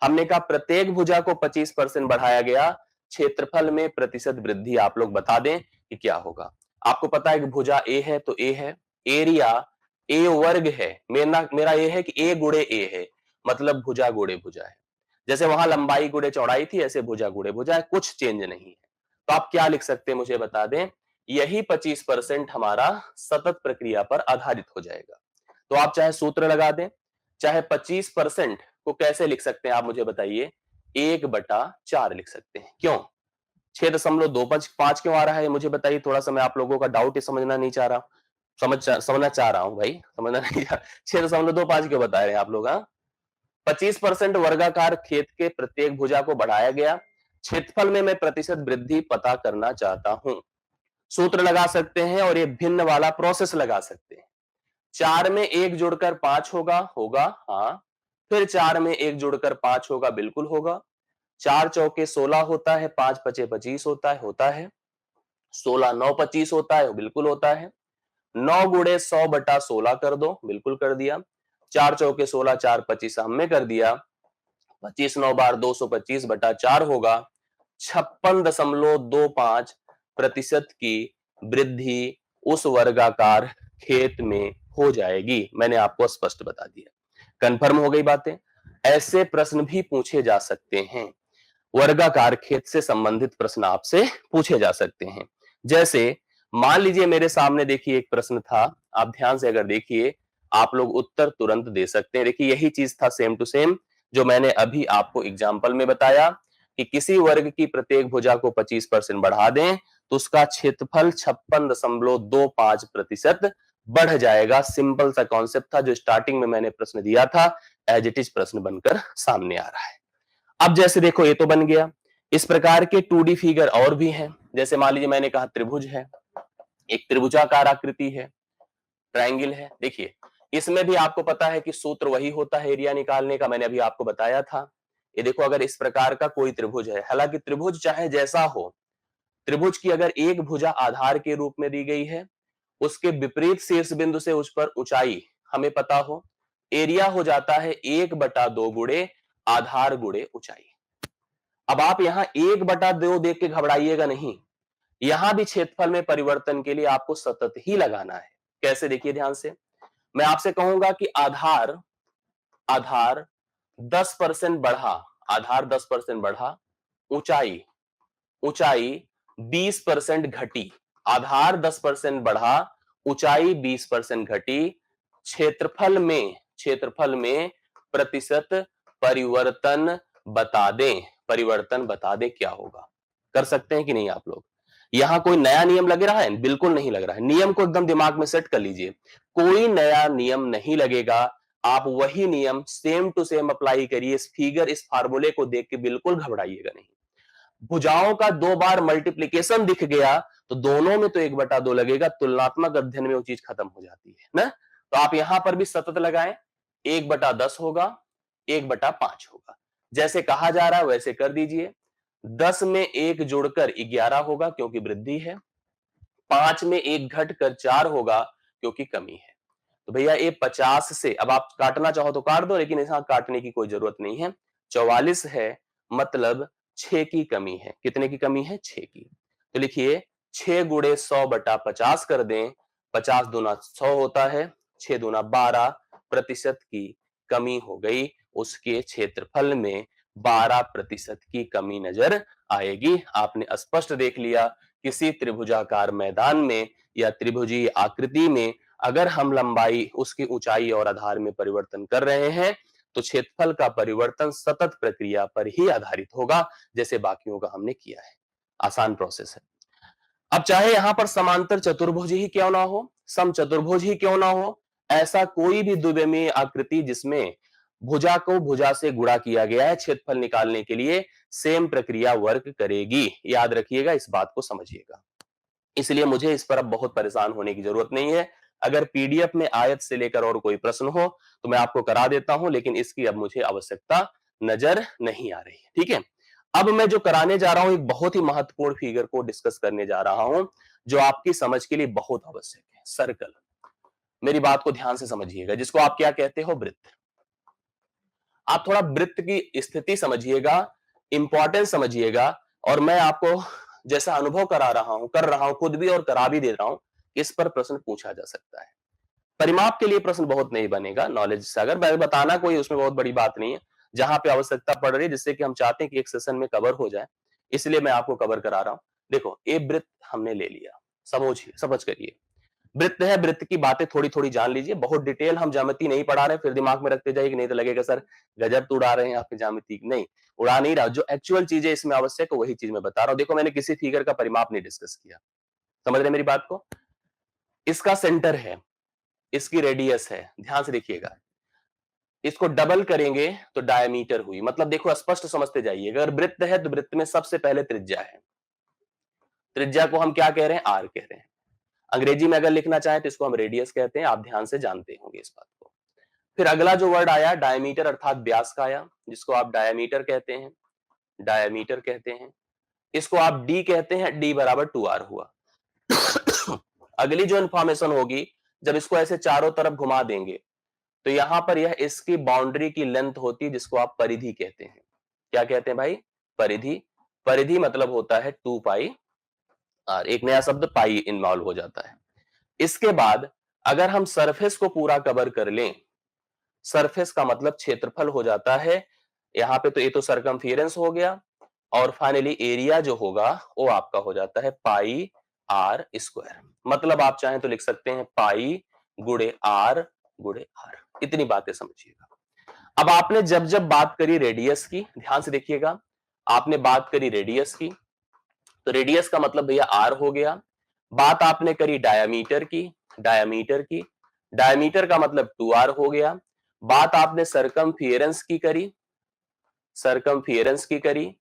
हमने कहा प्रत्येक भुजा को 25% बढ़ाया गया, क्षेत्रफल में प्रतिशत वृद्धि। आप लोग बता दें कि क्या होगा। आपको पता है कि भुजा ए है तो ए है, एरिया ए वर्ग है। मेरा ये है कि ए गुणे ए है, मतलब भुजा गुणे भुजा है। जैसे वहां लंबाई गुणे चौड़ाई थी, ऐसे भुजा गुणे भुजा है, कुछ चेंज नहीं है। तो आप क्या लिख सकते हैं मुझे बता दें। यही 25% हमारा सतत प्रक्रिया पर आधारित हो जाएगा। तो आप चाहे सूत्र लगा दें, चाहे 25% को कैसे लिख सकते हैं आप मुझे बताइए। 1/4 लिख सकते हैं। क्यों 6.25 क्यों आ रहा है मुझे बताइए। थोड़ा सा मैं आप लोगों का डाउट ही समझना नहीं चाह रहा, समझना चाह रहा हूं भाई, समझना नहीं चाह। 6.25 क्यों बता रहे हैं आप लोग? हाँ, 25% वर्गाकार खेत के प्रत्येक भुजा को बढ़ाया गया, क्षेत्रफल में मैं प्रतिशत वृद्धि पता करना चाहता हूं। सूत्र लगा सकते हैं और ये भिन्न वाला प्रोसेस लगा सकते हैं। 4 में 1 जुड़कर 5 होगा हाँ। फिर 4 में 1 जुड़कर 5 होगा, बिल्कुल होगा। 4 चौके 16 होता है, 5 पचे 25 होता है। 16 9 25 होता है, बिल्कुल होता है। 9 गुणे 100/16 कर दो, बिल्कुल कर दिया। 4 चौके 16, 4 25 हमने कर दिया। 25 9 बार 225/4 होगा। 56.25% की वृद्धि उस वर्गाकार खेत में हो जाएगी। मैंने आपको स्पष्ट बता दिया। कंफर्म हो गई बातें। ऐसे प्रश्न भी पूछे जा सकते हैं, वर्गाकार खेत से संबंधित प्रश्न आपसे पूछे जा सकते हैं। जैसे मान लीजिए मेरे सामने देखिए एक प्रश्न था, आप ध्यान से अगर देखिए आप लोग उत्तर तुरंत दे सकते हैं। देखिए यही चीज था सेम टू सेम जो मैंने अभी आपको एग्जाम्पल में बताया कि किसी वर्ग की प्रत्येक भुजा को 25% बढ़ा दें तो उसका क्षेत्रफल 56.25% बढ़ जाएगा। सिंपल सा कॉन्सेप्ट था जो स्टार्टिंग में मैंने प्रश्न दिया था, एज इट इज प्रश्न बनकर सामने आ रहा है। अब जैसे देखो ये तो बन गया। इस प्रकार के 2D फिगर और भी हैं। जैसे मान लीजिए मैंने कहा त्रिभुज है, एक त्रिभुजाकार आकृति है, ट्रायंगल है। देखिए इसमें भी आपको पता है कि सूत्र वही होता है एरिया निकालने का, मैंने अभी आपको बताया था। ये देखो अगर इस प्रकार का कोई त्रिभुज है, हालांकि त्रिभुज चाहे जैसा हो, त्रिभुज की अगर एक भुजा आधार के रूप में दी गई है, उसके विपरीत शीर्ष बिंदु से उस पर ऊंचाई हमें पता हो, एरिया हो जाता है 1/2 गुणे आधार गुणे ऊंचाई। अब आप यहां 1/2 देख के घबराइएगा नहीं, यहां भी क्षेत्रफल में परिवर्तन के लिए आपको सतत ही लगाना है। कैसे, देखिए ध्यान से। मैं आपसे कहूंगा कि आधार आधार 10% बढ़ा, आधार 10% बढ़ा, ऊंचाई ऊंचाई 20% घटी। आधार 10% बढ़ा, ऊंचाई 20% घटी। क्षेत्रफल में प्रतिशत परिवर्तन बता दें, परिवर्तन बता दें क्या होगा। कर सकते हैं कि नहीं आप लोग? यहां कोई नया नियम लग रहा है? बिल्कुल नहीं लग रहा है। नियम को एकदम दिमाग में सेट कर लीजिए, कोई नया नियम नहीं लगेगा। आप वही नियम सेम टू सेम अप्लाई करिए। इस फिगर, इस फार्मूले को देख के बिल्कुल घबराइएगा नहीं। भुजाओं का 2 बार मल्टीप्लीकेशन दिख गया तो दोनों में तो 1/2 लगेगा, तुलनात्मक अध्ययन में वो चीज खत्म हो जाती है ना। तो आप यहां पर भी सतत लगाएं, 1/10 होगा, 1/5 होगा। जैसे कहा जा रहा है वैसे कर दीजिए। 10 में 1 जुड़कर 11 होगा क्योंकि वृद्धि है। 5 में 1 घटकर 4 होगा क्योंकि कमी है। तो भैया ये 50 से, अब आप काटना चाहो तो काट दो, लेकिन यहां काटने की कोई जरूरत नहीं है। 44 है, मतलब 6 की कमी है। कितने की कमी है? 6 की। तो लिखिए 6 गुणे 100/50 कर दें। 50 दूना 100 होता है, 6 दूना 12 प्रतिशत की कमी हो गई। उसके क्षेत्रफल में 12% की कमी नजर आएगी। आपने स्पष्ट देख लिया, किसी त्रिभुजाकार मैदान में या त्रिभुजीय आकृति में अगर हम लंबाई, उसकी ऊंचाई और आधार में परिवर्तन कर रहे हैं तो क्षेत्रफल का परिवर्तन सतत प्रक्रिया पर ही आधारित होगा, जैसे बाकियों का हमने किया है। आसान प्रोसेस है। अब चाहे यहां पर समांतर चतुर्भुज ही क्यों ना हो, सम चतुर्भुज ही क्यों ना हो, ऐसा कोई भी द्विविमीय आकृति जिसमें भुजा को भुजा से गुणा किया गया है, क्षेत्रफल निकालने के लिए सेम प्रक्रिया वर्क करेगी। याद रखिएगा, इस बात को समझिएगा। इसलिए मुझे इस पर अब बहुत परेशान होने की जरूरत नहीं है। अगर पीडीएफ में आयत से लेकर और कोई प्रश्न हो तो मैं आपको करा देता हूं, लेकिन इसकी अब मुझे आवश्यकता नजर नहीं आ रही। ठीक है, अब मैं जो कराने जा रहा हूं, एक बहुत ही महत्वपूर्ण फिगर को डिस्कस करने जा रहा हूं जो आपकी समझ के लिए बहुत आवश्यक है। सर्कल। मेरी बात को ध्यान से समझिएगा, जिसको आप क्या कहते हो? वृत्त। आप थोड़ा वृत्त की स्थिति समझिएगा, इंपॉर्टेंस समझिएगा, और मैं आपको जैसा अनुभव करा रहा हूं, कर रहा हूं खुद भी और करा भी दे रहा हूं, इस पर प्रश्न पूछा जा सकता है। परिमाप के लिए प्रश्न बहुत नहीं बनेगा, नॉलेज से अगर मैं बताना कोई, उसमें बहुत बड़ी बात नहीं है। जहां पे आवश्यकता पड़ रही है, जिससे कि हम चाहते हैं कि एक सेशन में कवर हो जाए, इसलिए मैं आपको कवर करा रहा हूं। देखो, ये वृत्त हमने ले लिया, समझिए, समझ करिए। वृत्त है, वृत्त की बातें थोड़ी थोड़ी जान लीजिए। बहुत डिटेल हम ज्यामिति नहीं पढ़ा रहे, फिर दिमाग में रखते जाइए, नहीं तो लगेगा सर गजब तो उड़ा रहे हैं आपकी ज्यामिति। नहीं, उड़ा नहीं रहा। जो एक्चुअल चीजें इसमें आवश्यक है वही चीज मैं बता रहा हूं। देखो, मैंने किसी फिगर का परिमाप नहीं डिस्कस किया, समझ रहे मेरी बात को? इसका सेंटर है, इसकी रेडियस है, ध्यान से देखिएगा। इसको डबल करेंगे तो डायमीटर हुई। मतलब देखो, स्पष्ट समझते जाइए। अगर वृत्त है तो वृत्त में सबसे पहले त्रिज्या है। त्रिज्या को हम क्या कह रहे हैं? आर कह रहे हैं। अंग्रेजी में अगर लिखना चाहें तो इसको हम रेडियस कहते हैं। आप ध्यान से जानते होंगे इस बात को। फिर अगला जो वर्ड आया डायमीटर, अर्थात व्यास का आया, जिसको आप डायमीटर कहते हैं, डायमीटर कहते हैं। इसको आप डी कहते हैं, डी बराबर 2r हुआ। अगली जो इंफॉर्मेशन होगी, जब इसको ऐसे चारों तरफ घुमा देंगे तो यहां पर यह इसकी बाउंड्री की लेंथ होती है, जिसको आप परिधि कहते हैं। क्या कहते हैं भाई? परिधि। परिधि मतलब होता है 2 पाई आर। एक नया शब्द पाई इन्वॉल्व हो जाता है। इसके बाद अगर हम सरफेस को पूरा कवर कर लें, सरफेस का मतलब क्षेत्रफल हो जाता है। यहां पे तो ये तो सरकमफियरेंस हो गया, और फाइनली एरिया जो होगा वो आपका हो जाता है पाई आर स्क्वायर। मतलब आप चाहें तो लिख सकते हैं पाई गुणे आर गुणे आर। इतनी बातें समझिएगा। अब आपने जब जब बात करी रेडियस की, ध्यान से देखिएगा, आपने बात करी रेडियस की, तो रेडियस का मतलब भैया आर हो गया। बात आपने करी डायामीटर की, डायामीटर की, डायामीटर का मतलब 2r हो गया। बात आपने सरकमफियरेंस की करी, सरकमफियरेंस की करी,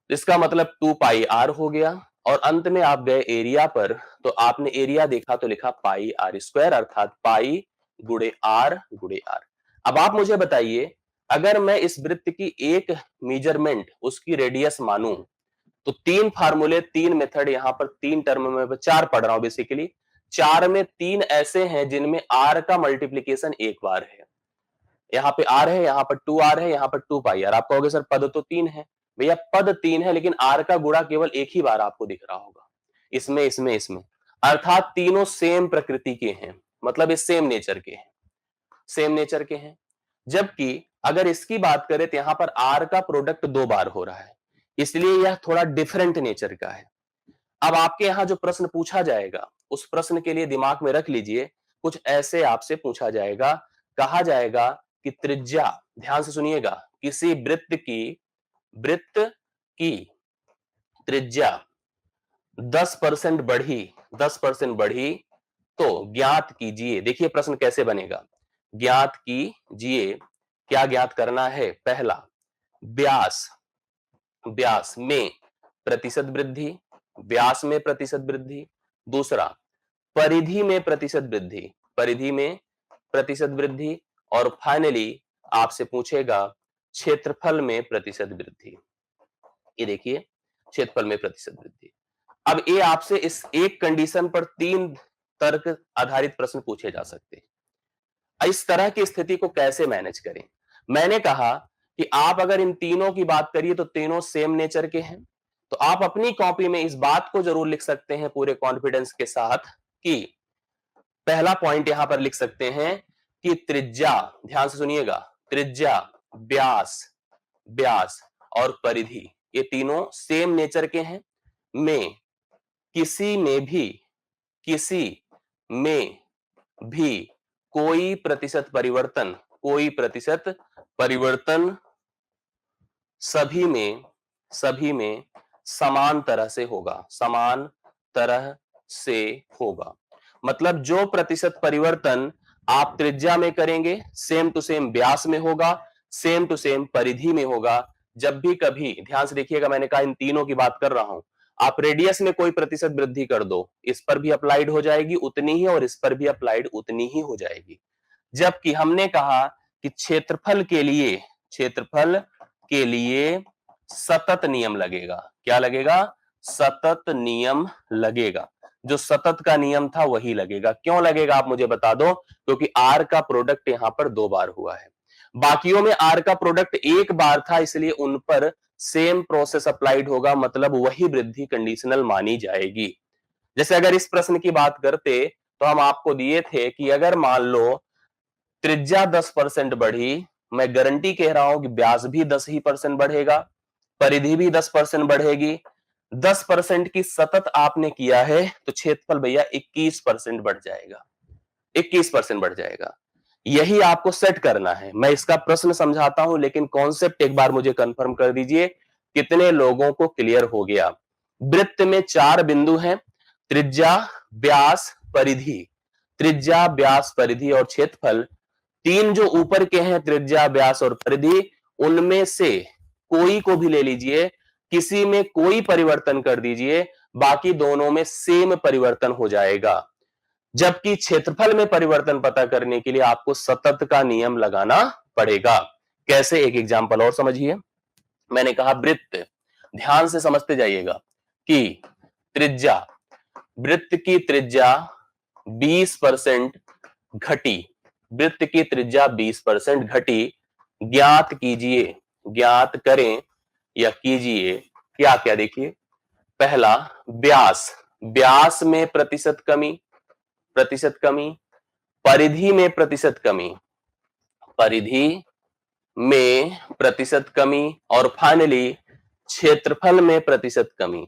इसका मतलब 2 पाई आर हो गया। और अंत में आप गए एरिया पर, तो आपने एरिया देखा तो लिखा पाई आर स्क्वायर, अर्थात पाई गुणे आर गुणे आर। अब आप मुझे बताइए, अगर मैं इस वृत्त की एक मेजरमेंट उसकी रेडियस मानूं, तो 3 फार्मूले, 3 मेथड, यहां पर 3 टर्म में 4 पढ़ रहा हूं बेसिकली। 4 में 3 ऐसे हैं जिनमें आर का मल्टीप्लीकेशन एक बार है। यहाँ पे आर है, यहाँ पर 2r है, यहाँ पर 2πr। आप कहोगे सर पद तो 3 है। भैया पद 3 है लेकिन आर का गुणा केवल एक ही बार आपको दिख रहा होगा, इसमें इसमें इसमें, अर्थात तीनों सेम प्रकृति के हैं, मतलब ये सेम नेचर के हैं, सेम नेचर के हैं। जबकि अगर इसकी बात करें तो यहां पर आर का प्रोडक्ट 2 बार हो रहा है, इसलिए यह थोड़ा डिफरेंट नेचर का है। अब आपके यहां जो प्रश्न पूछा जाएगा उस प्रश्न के लिए दिमाग में रख लीजिए, कुछ ऐसे आपसे पूछा जाएगा, कहा जाएगा कि त्रिज्या, ध्यान से सुनिएगा, किसी वृत्त की त्रिज्या 10% बढ़ी, 10% बढ़ी तो ज्ञात कीजिए। देखिए प्रश्न कैसे बनेगा, ज्ञात कीजिए, क्या ज्ञात करना है? पहला, व्यास, व्यास में प्रतिशत वृद्धि, व्यास में प्रतिशत वृद्धि। दूसरा, परिधि में प्रतिशत वृद्धि, परिधि में प्रतिशत वृद्धि। और फाइनली आपसे पूछेगा क्षेत्रफल में प्रतिशत वृद्धि। ये देखिए, क्षेत्रफल में प्रतिशत वृद्धि। अब ये आपसे इस एक कंडीशन पर 3 तर्क आधारित प्रश्न पूछे जा सकते हैं। इस तरह की स्थिति को कैसे मैनेज करें? मैंने कहा कि आप अगर इन तीनों की बात करिए तो तीनों सेम नेचर के हैं, तो आप अपनी कॉपी में इस बात को जरूर लिख सकते हैं पूरे कॉन्फिडेंस के साथ कि पहला पॉइंट यहां पर लिख सकते हैं कि त्रिज्या, ध्यान से सुनिएगा, त्रिज्या, व्यास, व्यास और परिधि, ये तीनों सेम नेचर के हैं। में किसी में भी, किसी में भी कोई प्रतिशत परिवर्तन, कोई प्रतिशत परिवर्तन सभी में, सभी में समान तरह से होगा, समान तरह से होगा। मतलब जो प्रतिशत परिवर्तन आप त्रिज्या में करेंगे सेम टू सेम व्यास में होगा, सेम टू सेम परिधि में होगा। जब भी कभी, ध्यान से देखिएगा, मैंने कहा इन तीनों की बात कर रहा हूं, आप रेडियस में कोई प्रतिशत वृद्धि कर दो, इस पर भी अप्लाइड हो जाएगी उतनी ही और इस पर भी अप्लाइड उतनी ही हो जाएगी। जबकि हमने कहा कि क्षेत्रफल के लिए, क्षेत्रफल के लिए सतत नियम लगेगा। क्या लगेगा? सतत नियम लगेगा। जो सतत का नियम था वही लगेगा। क्यों लगेगा आप मुझे बता दो? क्योंकि आर का प्रोडक्ट यहां पर 2 बार हुआ है, बाकियों में आर का प्रोडक्ट 1 बार था, इसलिए उन पर सेम प्रोसेस अप्लाइड होगा, मतलब वही वृद्धि कंडीशनल मानी जाएगी। जैसे अगर इस प्रश्न की बात करते तो हम आपको दिए थे कि अगर मान लो त्रिज्या 10% बढ़ी, मैं गारंटी कह रहा हूं कि व्यास भी 10 ही परसेंट बढ़ेगा, परिधि भी 10% बढ़ेगी। 10% की सतत आपने किया है तो क्षेत्रफल भैया 21% बढ़ जाएगा, 21% बढ़ जाएगा। यही आपको सेट करना है। मैं इसका प्रश्न समझाता हूं लेकिन कॉन्सेप्ट एक बार मुझे कंफर्म कर दीजिए, कितने लोगों को क्लियर हो गया? वृत्त में 4 बिंदु हैं, त्रिज्या, व्यास, परिधि। त्रिज्या, व्यास, परिधि और क्षेत्रफल, 3 जो ऊपर के हैं त्रिज्या, व्यास और परिधि, उनमें से कोई को भी ले लीजिए, किसी में कोई परिवर्तन कर दीजिए, बाकी दोनों में सेम परिवर्तन हो जाएगा। जबकि क्षेत्रफल में परिवर्तन पता करने के लिए आपको सतत का नियम लगाना पड़ेगा। कैसे? एक एग्जांपल और समझिए। मैंने कहा वृत्त, ध्यान से समझते जाइएगा कि त्रिज्या, वृत्त की त्रिज्या 20% घटी, वृत्त की त्रिज्या 20% घटी। ज्ञात कीजिए, ज्ञात करें या कीजिए क्या क्या? देखिए, पहला व्यास, व्यास में प्रतिशत कमी, प्रतिशत कमी। परिधि में प्रतिशत कमी, परिधि में प्रतिशत कमी। और फाइनली क्षेत्रफल में प्रतिशत कमी,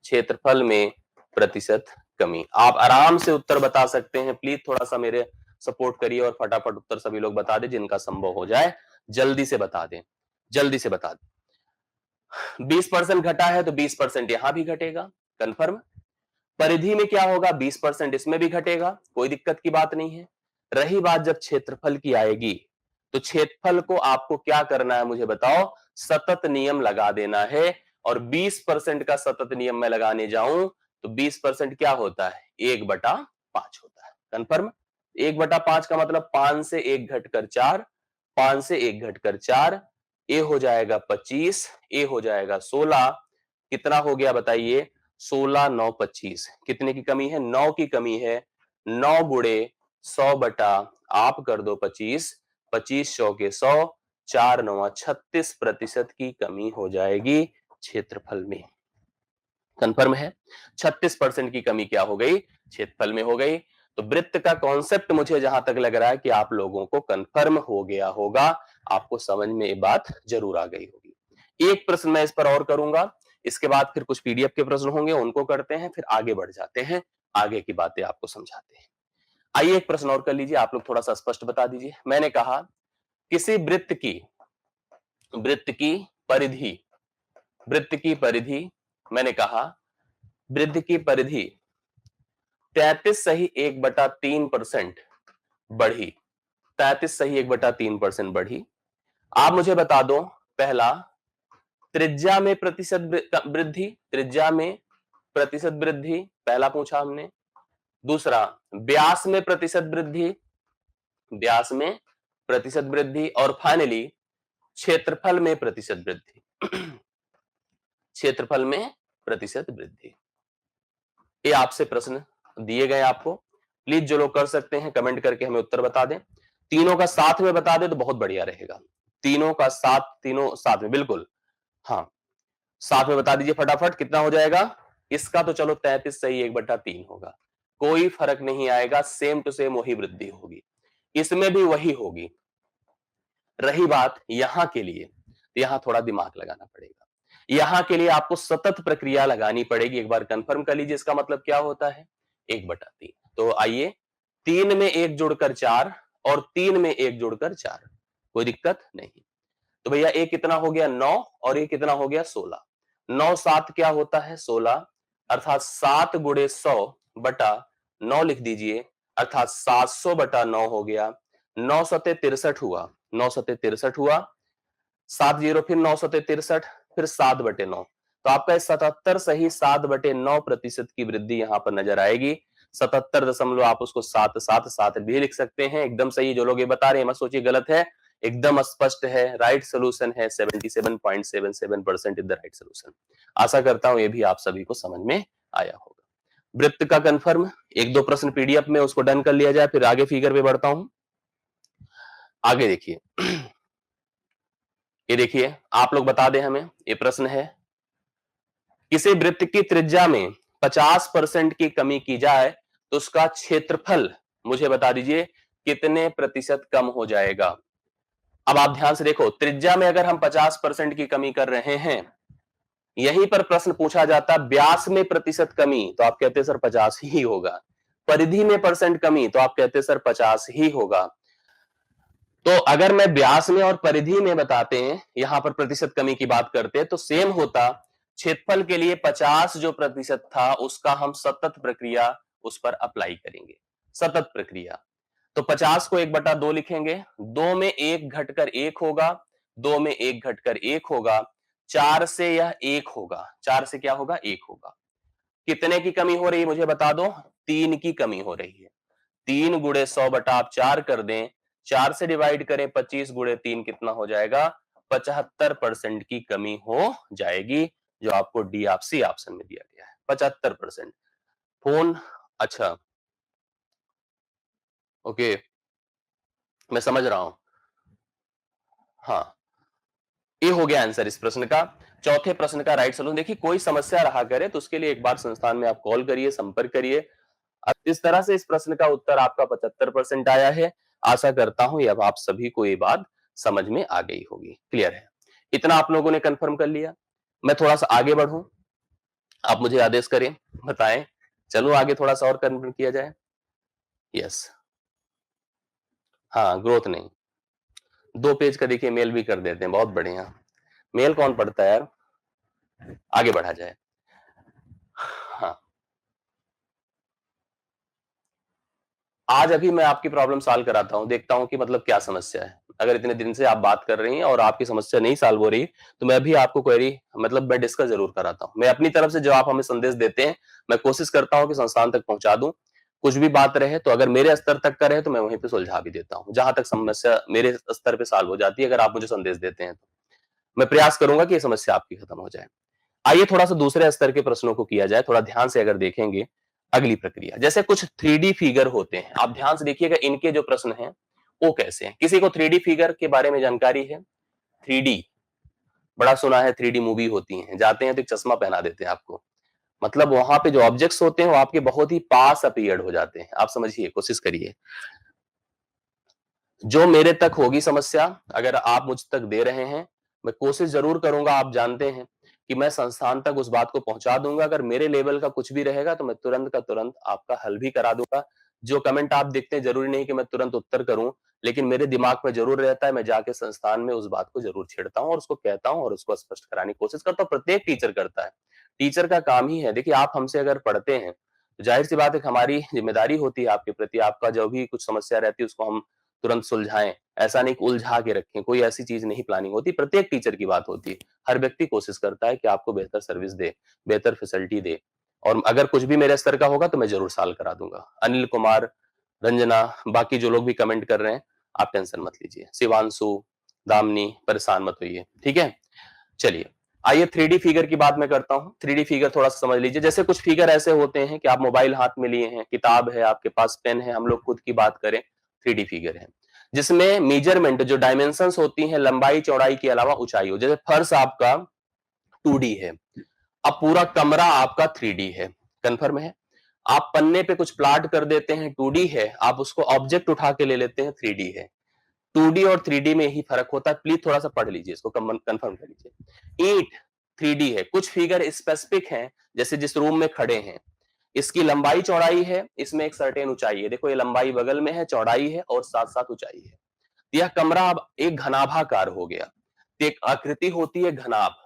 क्षेत्रफल में प्रतिशत कमी। आप आराम से उत्तर बता सकते हैं। प्लीज थोड़ा सा मेरे सपोर्ट करिए और फटाफट उत्तर सभी लोग बता दें जिनका संभव हो जाए, जल्दी से बता दें, जल्दी से बता दें। 20% घटा है तो 20% यहां भी घटेगा, कंफर्म। परिधि में क्या होगा? 20% इसमें भी घटेगा, कोई दिक्कत की बात नहीं है। रही बात जब क्षेत्रफल की आएगी तो क्षेत्रफल को आपको क्या करना है मुझे बताओ? सतत नियम लगा देना है। और 20% का सतत नियम मैं लगाने जाऊं तो 20% क्या होता है? 1/5 होता है, कंफर्म। 1/5 का मतलब 5 से 1 घटकर 4, 5 से 1 घटकर 4, ए हो जाएगा 25, ए हो जाएगा 16। कितना हो गया बताइए? 16 9 25। कितने की कमी है? 9 की कमी है। 9 गुणे 100 बटा आप कर दो 25, 25 चौके 100, 4 9 36% की कमी हो जाएगी क्षेत्रफल में। कंफर्म है? 36% की कमी क्या हो गई? क्षेत्रफल में हो गई। तो वृत्त का कॉन्सेप्ट मुझे जहां तक लग रहा है कि आप लोगों को कंफर्म हो गया होगा, आपको समझ में ये बात जरूर आ गई होगी। एक प्रश्न मैं इस पर और करूंगा, इसके बाद फिर कुछ पीडीएफ के प्रश्न होंगे, उनको करते हैं, फिर आगे बढ़ जाते हैं, आगे की बातें आपको समझाते हैं। आइए एक प्रश्न और कर लीजिए, आप लोग थोड़ा सा स्पष्ट बता दीजिए। मैंने कहा किसी वृत्त की परिधि, वृत्त की परिधि, मैंने कहा वृत्त की परिधि 33 सही 1/3% बढ़ी, 33 सही 1/3% बढ़ी। आप मुझे बता दो, पहला त्रिज्या में प्रतिशत वृद्धि, त्रिज्या में प्रतिशत वृद्धि पहला पूछा हमने। दूसरा व्यास में प्रतिशत वृद्धि, व्यास में प्रतिशत वृद्धि। और फाइनली क्षेत्रफल में प्रतिशत वृद्धि, क्षेत्रफल में प्रतिशत वृद्धि। ये आपसे प्रश्न दिए गए आपको। प्लीज जो लोग कर सकते हैं कमेंट करके हमें उत्तर बता दें। तीनों का साथ में बता दें तो बहुत बढ़िया रहेगा। तीनों का साथ, तीनों साथ में, बिल्कुल हाँ, साथ में बता दीजिए फटाफट कितना हो जाएगा। इसका तो चलो 33 सही 1/3 होगा, कोई फर्क नहीं आएगा, सेम टू सेम वही वृद्धि होगी, इसमें भी वही होगी। रही बात यहां के लिए, यहां थोड़ा दिमाग लगाना पड़ेगा। यहां के लिए आपको सतत प्रक्रिया लगानी पड़ेगी। एक बार कंफर्म कर लीजिए इसका मतलब क्या होता है, 1/3। तो आइए, 3 में 1 जुड़कर 4 और 3 में 1 जुड़कर 4, कोई दिक्कत नहीं। तो भैया एक कितना हो गया 9 और एक कितना हो गया 16। 9 7 क्या होता है 16, अर्थात 7 गुणे 100 बटा 9 लिख दीजिए, अर्थात 700/9 हो गया। 9 सते 63 हुआ, 9 सते 63 हुआ, 7 जीरो फिर 9 सते 63, फिर 7/9। तो आपका 77 सही 7/9% की वृद्धि यहां पर नजर आएगी। 77 दशमलव, आप उसको 777 भी लिख सकते हैं, एकदम सही। जो लोग ये बता रहे हैं मत सोचिए गलत है, एकदम स्पष्ट है, राइट सोल्यूशन है। 77.77% इज द राइट सोल्यूशन। आशा करता हूं ये भी आप सभी को समझ में आया होगा। वृत्त का कंफर्म, एक दो प्रश्न पीडीएफ में उसको डन कर लिया जाए, फिर आगे फिगर पे बढ़ता हूं। आगे देखिए, ये देखिए आप लोग बता दें हमें, ये प्रश्न है किसी वृत्त की त्रिज्या में 50% की कमी की जाए तो उसका क्षेत्रफल मुझे बता दीजिए कितने प्रतिशत कम हो जाएगा। अब आप ध्यान से देखो, त्रिज्या में अगर हम 50% की कमी कर रहे हैं, यहीं पर प्रश्न पूछा जाता व्यास में प्रतिशत कमी, तो आप कहते सर 50 ही होगा। परिधि में परसेंट कमी, तो आप कहते सर 50 ही होगा। तो अगर मैं व्यास में और परिधि में बताते हैं, यहां पर प्रतिशत कमी की बात करते हैं, तो सेम होता। क्षेत्रफल के लिए 50 जो प्रतिशत था उसका हम सतत प्रक्रिया उस पर अप्लाई करेंगे, सतत प्रक्रिया। तो 50 को 1/2 लिखेंगे, 2 में 1 घटकर 1 होगा, 2 में 1 घटकर 1 होगा, 4 से यह 1 होगा, 4 से क्या होगा 1 होगा। कितने की कमी हो रही है मुझे बता दो, 3 की कमी हो रही है। 3 गुणे 100 बटा आप 4 कर दें, 4 से डिवाइड करें 25 गुणे 3 कितना हो जाएगा, 75% की कमी हो जाएगी, जो आपको डी आप सी ऑप्शन में दिया गया है 75%। फोन, अच्छा ओके, मैं समझ रहा हूं। हाँ, ये हो गया आंसर इस प्रश्न का। चौथे प्रश्न का राइट सोल्यूशन, देखिए कोई समस्या रहा करे तो उसके लिए एक बार संस्थान में आप कॉल करिए, संपर्क करिए। अब इस तरह से इस प्रश्न का उत्तर आपका 75% आया है। आशा करता हूं अब आप सभी को ये बात समझ में आ गई होगी, क्लियर है। इतना आप लोगों ने कंफर्म कर लिया। मैं थोड़ा सा आगे बढ़ूं, आप मुझे आदेश करें, बताएं, चलो आगे थोड़ा सा और कंफर्म किया जाए। यस, हाँ ग्रोथ नहीं, 2 पेज का देखिए मेल भी कर देते हैं, बहुत बढ़िया। मेल कौन पढ़ता है यार, आगे बढ़ा जाए। हाँ, आज अभी मैं आपकी प्रॉब्लम सॉल्व कराता हूं, देखता हूं कि मतलब क्या समस्या है। अगर इतने दिन से आप बात कर रही हैं और आपकी समस्या नहीं सॉल्व हो रही, तो मैं भी आपको क्वेरी मतलब मैं डिस्कस जरूर कराता हूं। मैं अपनी तरफ से जो आप हमें संदेश देते हैं, मैं कोशिश करता हूं कि संस्थान तक पहुंचा दूं। कुछ भी बात रहे तो अगर मेरे स्तर तक का रहे तो मैं वहीं पे सुलझा भी देता हूं, जहां तक समस्या मेरे स्तर पे सॉल्व हो जाती है, अगर आप मुझे संदेश देते हैं तो मैं प्रयास करूंगा कि ये समस्या आपकी खत्म हो जाए। आइए थोड़ा सा दूसरे स्तर के प्रश्नों को किया जाए, थोड़ा ध्यान से अगर देखेंगे। अगली प्रक्रिया, जैसे कुछ 3D फिगर होते हैं, आप ध्यान से देखिएगा, इनके जो प्रश्न हैं वो कैसे है? किसी को 3D फिगर के बारे में जानकारी है? 3D बड़ा सुना है, 3D मूवी होती है, जाते हैं तो एक चश्मा पहना देते हैं आपको, मतलब वहां पे जो ऑब्जेक्ट्स होते हैं वो आपके बहुत ही पास अपीयर्ड हो जाते हैं। आप समझिए, कोशिश करिए। जो मेरे तक होगी समस्या, अगर आप मुझ तक दे रहे हैं, मैं कोशिश जरूर करूंगा, आप जानते हैं कि मैं संस्थान तक उस बात को पहुंचा दूंगा। अगर मेरे लेवल का कुछ भी रहेगा तो मैं तुरंत का तुरंत आपका हल भी करा दूंगा। जो कमेंट आप देखते हैं, जरूरी नहीं कि मैं तुरंत उत्तर करूं, लेकिन मेरे दिमाग में जरूर रहता है, मैं जाके संस्थान में उस बात को जरूर छेड़ता हूं और उसको कहता हूं और उसको स्पष्ट कराने की कोशिश करता हूं। प्रत्येक टीचर करता है, टीचर का काम ही है। देखिए, आप हमसे अगर पढ़ते हैं तो जाहिर सी बात है, हमारी जिम्मेदारी होती है आपके प्रति, आपका जो भी कुछ समस्या रहती है उसको हम तुरंत सुलझाएं। ऐसा नहीं कि उलझा के रखें, कोई ऐसी चीज नहीं प्लानिंग होती, प्रत्येक टीचर की बात होती है। हर व्यक्ति कोशिश करता है कि आपको बेहतर सर्विस दे, बेहतर फैसिलिटी दे, और अगर कुछ भी मेरे स्तर का होगा तो मैं जरूर सॉल्व करा दूंगा। अनिल कुमार, रंजना, बाकी जो लोग भी कमेंट कर रहे हैं, आप टेंशन मत लीजिए। शिवांशु, दामनी, परेशान मत होइए, ठीक है। चलिए, आइए 3D फिगर की बात मैं करता हूं। 3D फिगर थोड़ा सा समझ लीजिए। जैसे कुछ फिगर ऐसे होते हैं कि आप मोबाइल हाथ में लिए हैं, किताब है आपके पास, पेन है, हम लोग खुद की बात करें, 3D फिगर है जिसमें मेजरमेंट, जो डायमेंशंस होती हैं, लंबाई चौड़ाई के अलावा ऊंचाई हो। जैसे फर्श आपका 2D है, अब पूरा कमरा आपका 3D है। कंफर्म है? आप पन्ने पे कुछ प्लाट कर देते हैं, 2D है, आप उसको ऑब्जेक्ट उठा के ले लेते हैं, 3D है। 2D और 3D में ही फर्क होता है। प्लीज थोड़ा सा पढ़ लीजिए, इसको कंफर्म कर लीजिए। ईंट 3D है, कुछ फिगर स्पेसिफिक हैं, जैसे जिस रूम में खड़े हैं, इसकी लंबाई चौड़ाई है, इसमें एक सर्टेन ऊंचाई है। देखो, ये लंबाई बगल में है, चौड़ाई है और साथ साथ ऊंचाई है। यह कमरा अब एक घनाभाकार हो गया। एक आकृति होती है घनाभ,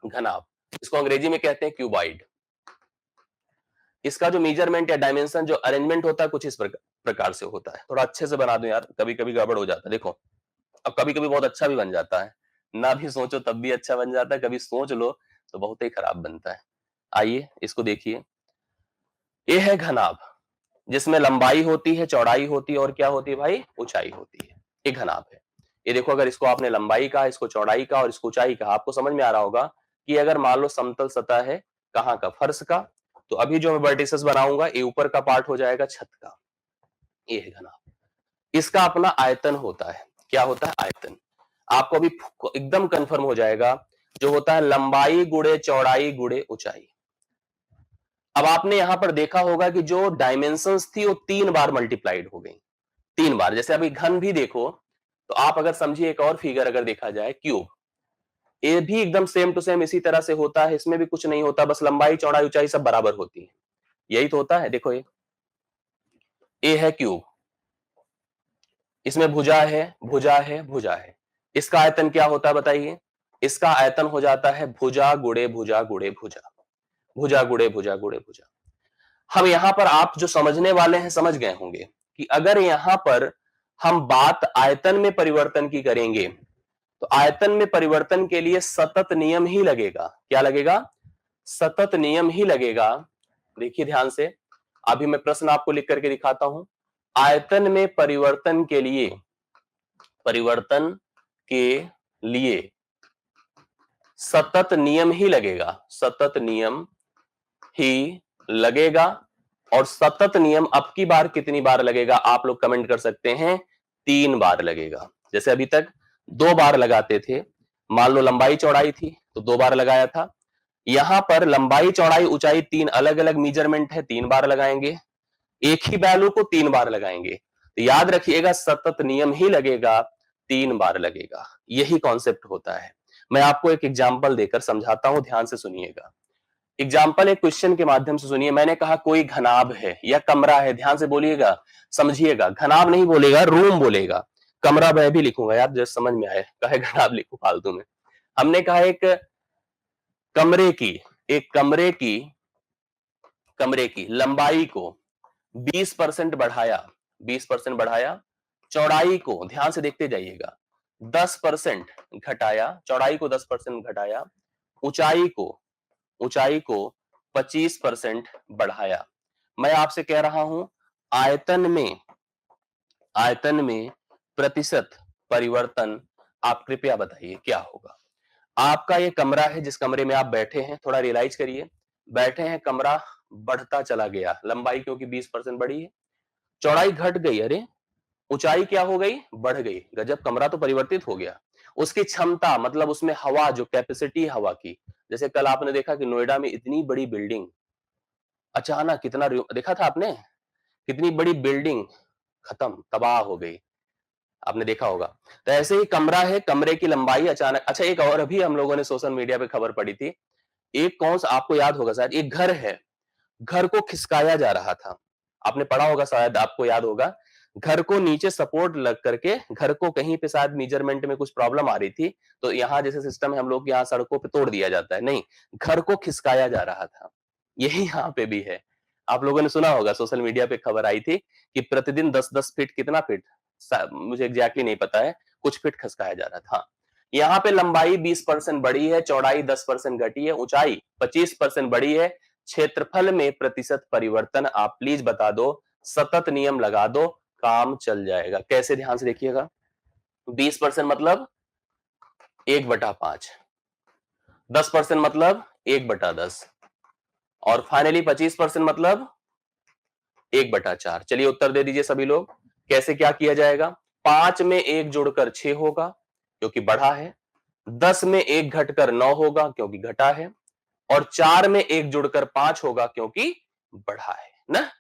घनाभ, इसको अंग्रेजी में कहते हैं क्यूबॉइड। इसका जो मेजरमेंट या डायमेंशन, जो अरेंजमेंट होता है, कुछ इस प्रकार से होता है। थोड़ा अच्छे से बना दो यार, कभी कभी गड़बड़ हो जाता है। देखो, अब कभी कभी बहुत अच्छा भी बन जाता है, ना भी सोचो तब भी अच्छा बन जाता है, कभी सोच लो तो बहुत ही खराब बनता है। आइए इसको देखिए, ये है घनाभ, जिसमें लंबाई होती है, चौड़ाई होती है और क्या होती है भाई, ऊंचाई होती है। ये घनाभ है। ये देखो, अगर इसको आपने लंबाई कहा, इसको चौड़ाई कहा और इसको ऊंचाई कहा, आपको समझ में आ रहा होगा कि अगर मान लो समतल सतह है, कहाँ का, फर्श का, तो अभी जो मैं वर्टिसेस बनाऊंगा, ये ऊपर का पार्ट हो जाएगा छत का। ये है घनाभ। इसका अपना आयतन होता है। क्या होता है? आयतन। आपको अभी एकदम कंफर्म हो जाएगा, जो होता है लंबाई गुणे चौड़ाई गुणे ऊंचाई। अब आपने यहां पर देखा होगा कि जो डायमेंशंस थी वो 3 बार मल्टीप्लाइड हो गई, 3 बार। जैसे अभी घन भी देखो, तो आप अगर समझिए, एक और फिगर अगर देखा जाए, क्यूब, ये भी एकदम सेम टू सेम इसी तरह से होता है। इसमें भी कुछ नहीं होता, बस लंबाई चौड़ाई ऊंचाई सब बराबर होती है। यही तो होता है। देखो, ये है क्यूब, इसमें भुजा है, भुजा है, भुजा है। इसका आयतन क्या होता है बताइए? इसका आयतन हो जाता है भुजा गुणे भुजा गुणे भुजा, भुजा गुणे भुजा गुणे भुजा। हम यहां पर, आप जो समझने वाले हैं समझ गए होंगे कि अगर यहां पर हम बात आयतन में परिवर्तन की करेंगे, तो आयतन में परिवर्तन के लिए सतत नियम ही लगेगा। क्या लगेगा? सतत नियम ही लगेगा। देखिए ध्यान से, अभी मैं प्रश्न आपको लिख करके दिखाता हूं। आयतन में परिवर्तन के लिए, परिवर्तन के लिए सतत नियम ही लगेगा, सतत नियम ही लगेगा। और सतत नियम अब की बार कितनी बार लगेगा, आप लोग कमेंट कर सकते हैं, 3 बार लगेगा। जैसे अभी तक 2 बार लगाते थे, मान लो लंबाई चौड़ाई थी तो 2 बार लगाया था। यहां पर लंबाई चौड़ाई ऊंचाई 3 अलग अलग मेजरमेंट है, 3 बार लगाएंगे। एक ही वैल्यू को 3 बार लगाएंगे, तो याद रखिएगा, सतत नियम ही लगेगा, 3 बार लगेगा। यही कॉन्सेप्ट होता है। मैं आपको एक एग्जाम्पल देकर समझाता हूं, ध्यान से सुनिएगा। एग्जाम्पल एक क्वेश्चन के माध्यम से सुनिए। मैंने कहा कोई घनाभ है या कमरा है, ध्यान से बोलिएगा, समझिएगा। घनाभ नहीं बोलेगा, रूम बोलेगा। कमरा मैं भी लिखूंगा यार, जैसे समझ में आए, कहे घनाभ लिखू फालतू में। हमने कहा एक कमरे की, एक कमरे की लंबाई को 20% बढ़ाया, 20% बढ़ाया, चौड़ाई को, ध्यान से देखते जाइएगा, 10% घटाया, चौड़ाई को 10% घटाया, ऊंचाई को, ऊंचाई को 25% बढ़ाया। मैं आपसे कह रहा हूं, आयतन में, आयतन में प्रतिशत परिवर्तन आप कृपया बताइए क्या होगा। आपका ये कमरा है, जिस कमरे में आप बैठे हैं, थोड़ा रियलाइज करिए, बैठे हैं, कमरा बढ़ता चला गया, लंबाई क्योंकि 20% बढ़ी है, चौड़ाई घट गई। अरे ऊंचाई क्या हो गई, बढ़ गई, गजब, कमरा तो परिवर्तित हो गया। उसकी क्षमता मतलब उसमें हवा, जो कैपेसिटी हवा की, जैसे कल आपने देखा कि नोएडा में इतनी बड़ी बिल्डिंग, अचानक कितना देखा था आपने, कितनी बड़ी बिल्डिंग खत्म, तबाह हो गई, आपने देखा होगा। तो ऐसे ही कमरा है, कमरे की लंबाई अचानक, अच्छा एक और अभी हम लोगों ने सोशल मीडिया पे खबर पड़ी थी, एक कौन सा आपको याद होगा शायद, एक घर है, घर को खिसकाया जा रहा था, आपने पढ़ा होगा शायद, आपको याद होगा, घर को नीचे सपोर्ट लग करके, घर को कहीं पे शायद मेजरमेंट में कुछ प्रॉब्लम आ रही थी, तो यहां जैसे सिस्टम है हम लोग यहाँ सड़कों पे तोड़ दिया जाता है, नहीं, घर को खिसकाया जा रहा था, यही यहाँ पे भी है। आप लोगों ने सुना होगा, सोशल मीडिया पे खबर आई थी कि प्रतिदिन 10-10 फीट, कितना फीट मुझे एग्जैक्टली नहीं पता है, कुछ फीट खसकाया जा रहा था। यहाँ पे लंबाई 20% बढ़ी है, चौड़ाई 10% घटी है, ऊंचाई 25% बढ़ी है, क्षेत्रफल में प्रतिशत परिवर्तन आप प्लीज बता दो, सतत नियम लगा दो, काम चल जाएगा। कैसे, ध्यान से देखिएगा, 20% मतलब 1/5, 10% मतलब 1/10, और फाइनली 25% मतलब 1/4। चलिए उत्तर दे दीजिए सभी लोग, कैसे क्या किया जाएगा। 5 में 1 जुड़कर 6 होगा क्योंकि बढ़ा है, 10 में 1 घटकर 9 होगा क्योंकि घटा है, और 4 में 1 जुड़कर 5 होगा क्योंकि बढ़ा है ना।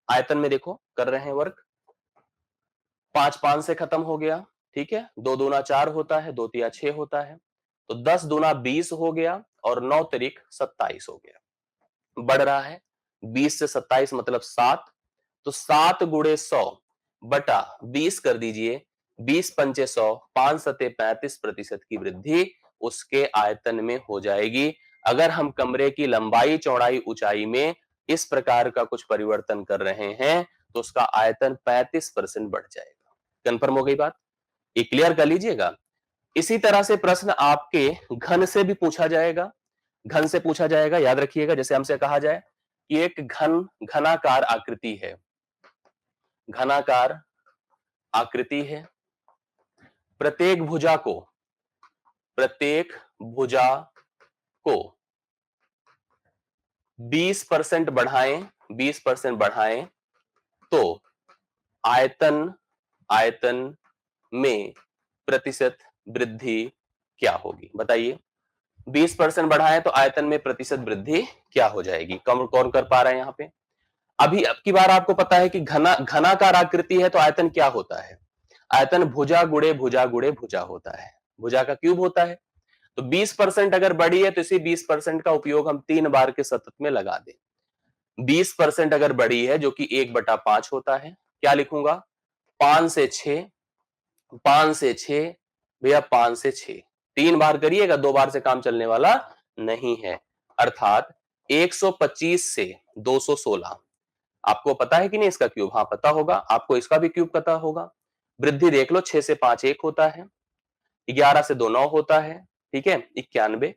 आयतन में देखो कर रहे हैं वर्क, 5 5 से खत्म हो गया, ठीक है, 2 दूना 4 होता है, 2 तिया 6 होता है, तो 10 दूना 20 हो गया, और 9 तिरिक 27 हो गया, बढ़ रहा है, 20 से 27 मतलब 7, तो 7 गुणे 100 बटा 20 कर दीजिए, 20 पंचे 100, 5 सते 35% की वृद्धि उसके आयतन में हो जाएगी। अगर हम कमरे की लंबाई, चौड़ाई, ऊंचाई में इस प्रकार का कुछ परिवर्तन कर रहे हैं तो उसका आयतन 35% बढ़ जाएगा। कंफर्म हो गई बात, ये क्लियर कर लीजिएगा। इसी तरह से प्रश्न आपके घन से भी पूछा जाएगा, घन से पूछा जाएगा, याद रखिएगा। जैसे हमसे कहा जाए कि एक घनाकार आकृति है, घनाकार आकृति है, प्रत्येक भुजा को, प्रत्येक भुजा को 20% बढ़ाएं, 20% बढ़ाएं तो आयतन, आयतन में प्रतिशत वृद्धि क्या होगी, बताइए। 20% बढ़ाएं तो आयतन में प्रतिशत वृद्धि क्या हो जाएगी, कौन कौन कर पा रहे हैं यहाँ पे। अभी अब की बार आपको पता है कि घनाकार आकृति है तो आयतन क्या होता है, आयतन भुजा गुणे भुजा गुणे भुजा होता है, भुजा का क्यूब होता है। तो 20% अगर बढ़ी है तो इसी 20% का उपयोग हम 3 बार के सतत में लगा दें। 20% अगर बढ़ी है जो कि 1/5 होता है, क्या लिखूंगा, 5 से 6, 5 से 6 भैया, 5 से 6, 3 बार करिएगा, 2 बार से काम चलने वाला नहीं है, अर्थात 125 से 216। आपको पता है कि नहीं इसका क्यूब, हाँ पता होगा आपको, इसका भी क्यूब पता होगा। वृद्धि देख लो, 6 से 5 1 होता है, 11 से 2 9 होता है, ठीक है, 91,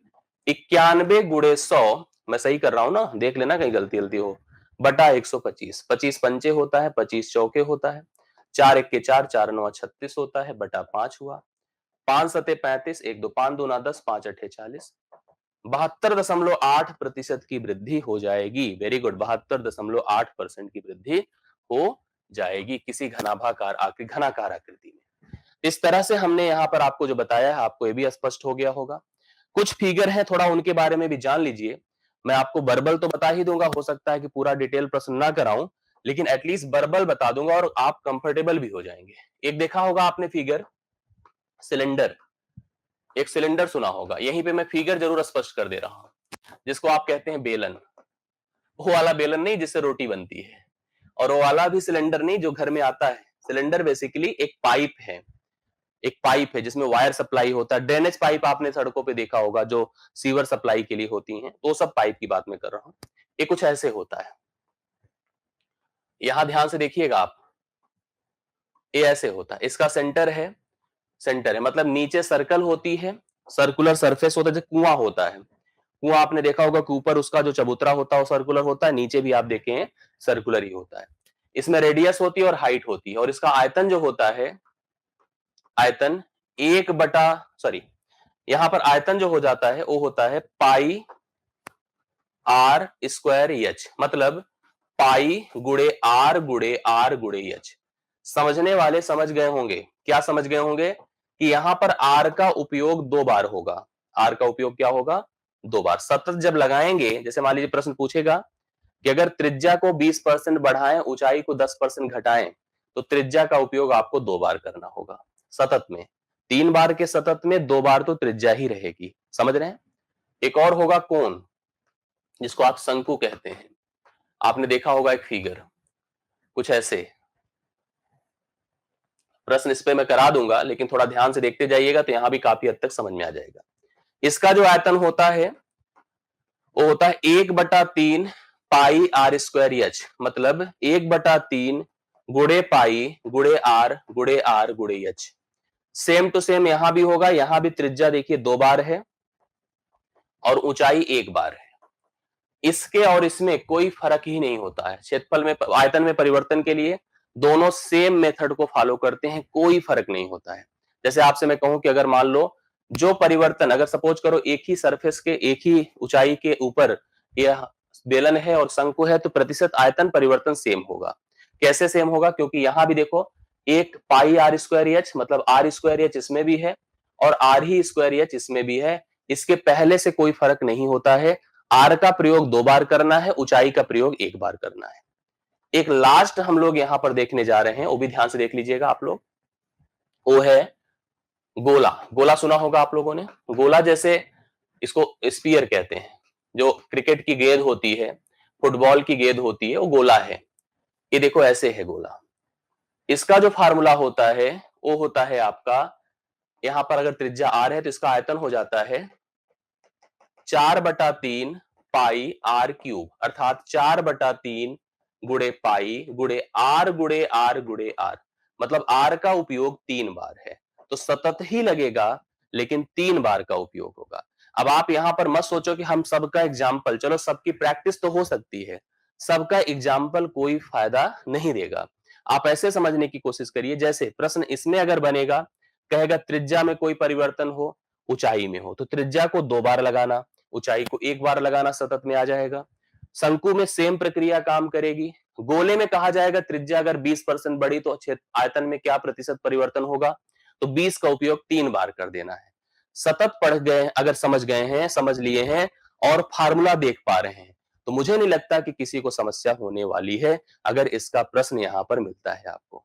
91 गुणे 100, मैं सही कर रहा हूं ना, देख लेना कहीं गलती गलती हो, बटा 125, 25 पंचे होता है, 25 चौके होता है, 4 1 के 4, 4 9 36 होता है, बटा 5 हुआ, 5 सते 35, 1 2 5 दूना 10, 5 8 40, 72.8% की वृद्धि हो जाएगी। वेरी गुड, 72.8% की वृद्धि हो जाएगी किसी घनाकार आकृति में। इस तरह से हमने यहां पर आपको जो बताया है, आपको ये भी स्पष्ट हो गया होगा। कुछ फिगर है, थोड़ा उनके बारे में भी जान लीजिए। मैं आपको वर्बल तो बता ही दूंगा, हो सकता है कि पूरा डिटेल प्रश्न ना कराऊं, लेकिन एटलीस्ट वर्बल बता दूंगा और आप कंफर्टेबल भी हो जाएंगे। एक देखा होगा आपने फिगर, सिलेंडर, एक सिलेंडर सुना होगा, यहीं पे मैं फिगर जरूर स्पष्ट कर दे रहा हूं, जिसको आप कहते हैं बेलन। वो वाला बेलन नहीं जिससे रोटी बनती है, और वो वाला भी सिलेंडर नहीं जो घर में आता है। सिलेंडर बेसिकली एक पाइप है, एक पाइप है जिसमें वायर सप्लाई होता है। ड्रेनेज पाइप आपने सड़कों पे देखा होगा जो सीवर सप्लाई के लिए होती हैं, तो सब पाइप की बात मैं कर रहा हूं। ये कुछ ऐसे होता है, यहां ध्यान से देखिएगा आप, ये ऐसे होता है, इसका सेंटर है, सेंटर है मतलब नीचे सर्कल होती है, सर्कुलर सरफेस होता है, जैसे कुआं होता है। कुआं आपने देखा होगा कि ऊपर उसका जो चबूतरा होता है वो सर्कुलर होता है, नीचे भी आप देखे हैं सर्कुलर ही होता है। इसमें रेडियस होती है और हाइट होती है, और इसका आयतन जो होता है, आयतन एक बटा, सॉरी, यहां पर आयतन जो हो जाता है वो होता है पाई आर स्क्वायर एच, मतलब पाई गुड़े आर गुड़े आर गुड़े एच। समझने वाले समझ गए होंगे, क्या समझ गए होंगे कि यहां पर आर का उपयोग 2 बार होगा। आर का उपयोग क्या होगा? 2 बार। सतत जब लगाएंगे, जैसे मान लीजिए प्रश्न पूछेगा कि अगर त्रिज्या को 20% बढ़ाएं, ऊंचाई को 10% घटाएं, तो त्रिज्या का उपयोग आपको 2 बार करना होगा सतत में। 3 बार के सतत में 2 बार तो त्रिज्या ही रहेगी, समझ रहे हैं? एक और होगा कोण, जिसको आप शंकु कहते हैं। आपने देखा होगा एक फिगर कुछ ऐसे। प्रश्न इस पे मैं करा दूंगा, लेकिन थोड़ा ध्यान से देखते जाइएगा तो यहां भी काफी हद तक समझ में आ जाएगा। इसका जो आयतन होता है वो होता है 1/3 पाई आर स्क्वायर एच, मतलब 1/3 गुड़े पाई गुड़े आर गुड़े एच। सेम टू सेम यहां भी होगा, यहां भी त्रिज्या देखिए 2 बार है और ऊंचाई 1 बार है। इसके और इसमें कोई फर्क ही नहीं होता है। क्षेत्रफल में, आयतन में परिवर्तन के लिए दोनों सेम मेथड को फॉलो करते हैं, कोई फर्क नहीं होता है। जैसे आपसे मैं कहूं कि अगर मान लो जो परिवर्तन, अगर सपोज करो एक ही सरफेस के एक ही ऊंचाई के ऊपर यह बेलन है और शंकु है, तो प्रतिशत आयतन परिवर्तन सेम होगा। कैसे सेम होगा? क्योंकि यहां भी देखो एक पाई आर स्क्वायर एच, मतलब आर स्क्वायर एच इसमें भी है और आर ही स्क्वायर एच इसमें भी है। इसके पहले से कोई फर्क नहीं होता है। आर का प्रयोग 2 बार करना है, ऊंचाई का प्रयोग 1 बार करना है। एक लास्ट हम लोग यहां पर देखने जा रहे हैं, वो भी ध्यान से देख लीजिएगा आप लोग। वो है गोला। गोला सुना होगा आप लोगों ने। गोला जैसे, इसको स्पीयर कहते हैं। जो क्रिकेट की गेंद होती है, फुटबॉल की गेंद होती है, वो गोला है। ये देखो ऐसे है गोला। इसका जो फार्मूला होता है वो होता है आपका, यहां पर अगर त्रिज्या आर है तो इसका आयतन हो जाता है 4/3 पाई आर क्यूब, अर्थात 4/3 गुड़े पाई गुड़े आर, मतलब आर का उपयोग 3 बार है। तो सतत ही लगेगा, लेकिन 3 बार का उपयोग होगा। अब आप यहां पर मत सोचो कि हम सबका एग्जाम्पल, चलो सबकी प्रैक्टिस तो हो सकती है, सबका एग्जाम्पल कोई फायदा नहीं देगा। आप ऐसे समझने की कोशिश करिए, जैसे प्रश्न इसमें अगर बनेगा, कहेगा त्रिज्या में कोई परिवर्तन हो, ऊंचाई में हो, तो त्रिज्या को 2 बार लगाना, ऊंचाई को 1 बार लगाना, सतत में आ जाएगा। शंकु में सेम प्रक्रिया काम करेगी। गोले में कहा जाएगा त्रिज्या अगर 20% बढ़ी तो आयतन में क्या प्रतिशत परिवर्तन होगा, तो 20 का उपयोग 3 बार कर देना है। सतत पढ़ गए, अगर समझ गए हैं, समझ लिए हैं और फार्मूला देख पा रहे हैं, तो मुझे नहीं लगता कि किसी को समस्या होने वाली है अगर इसका प्रश्न यहां पर मिलता है आपको।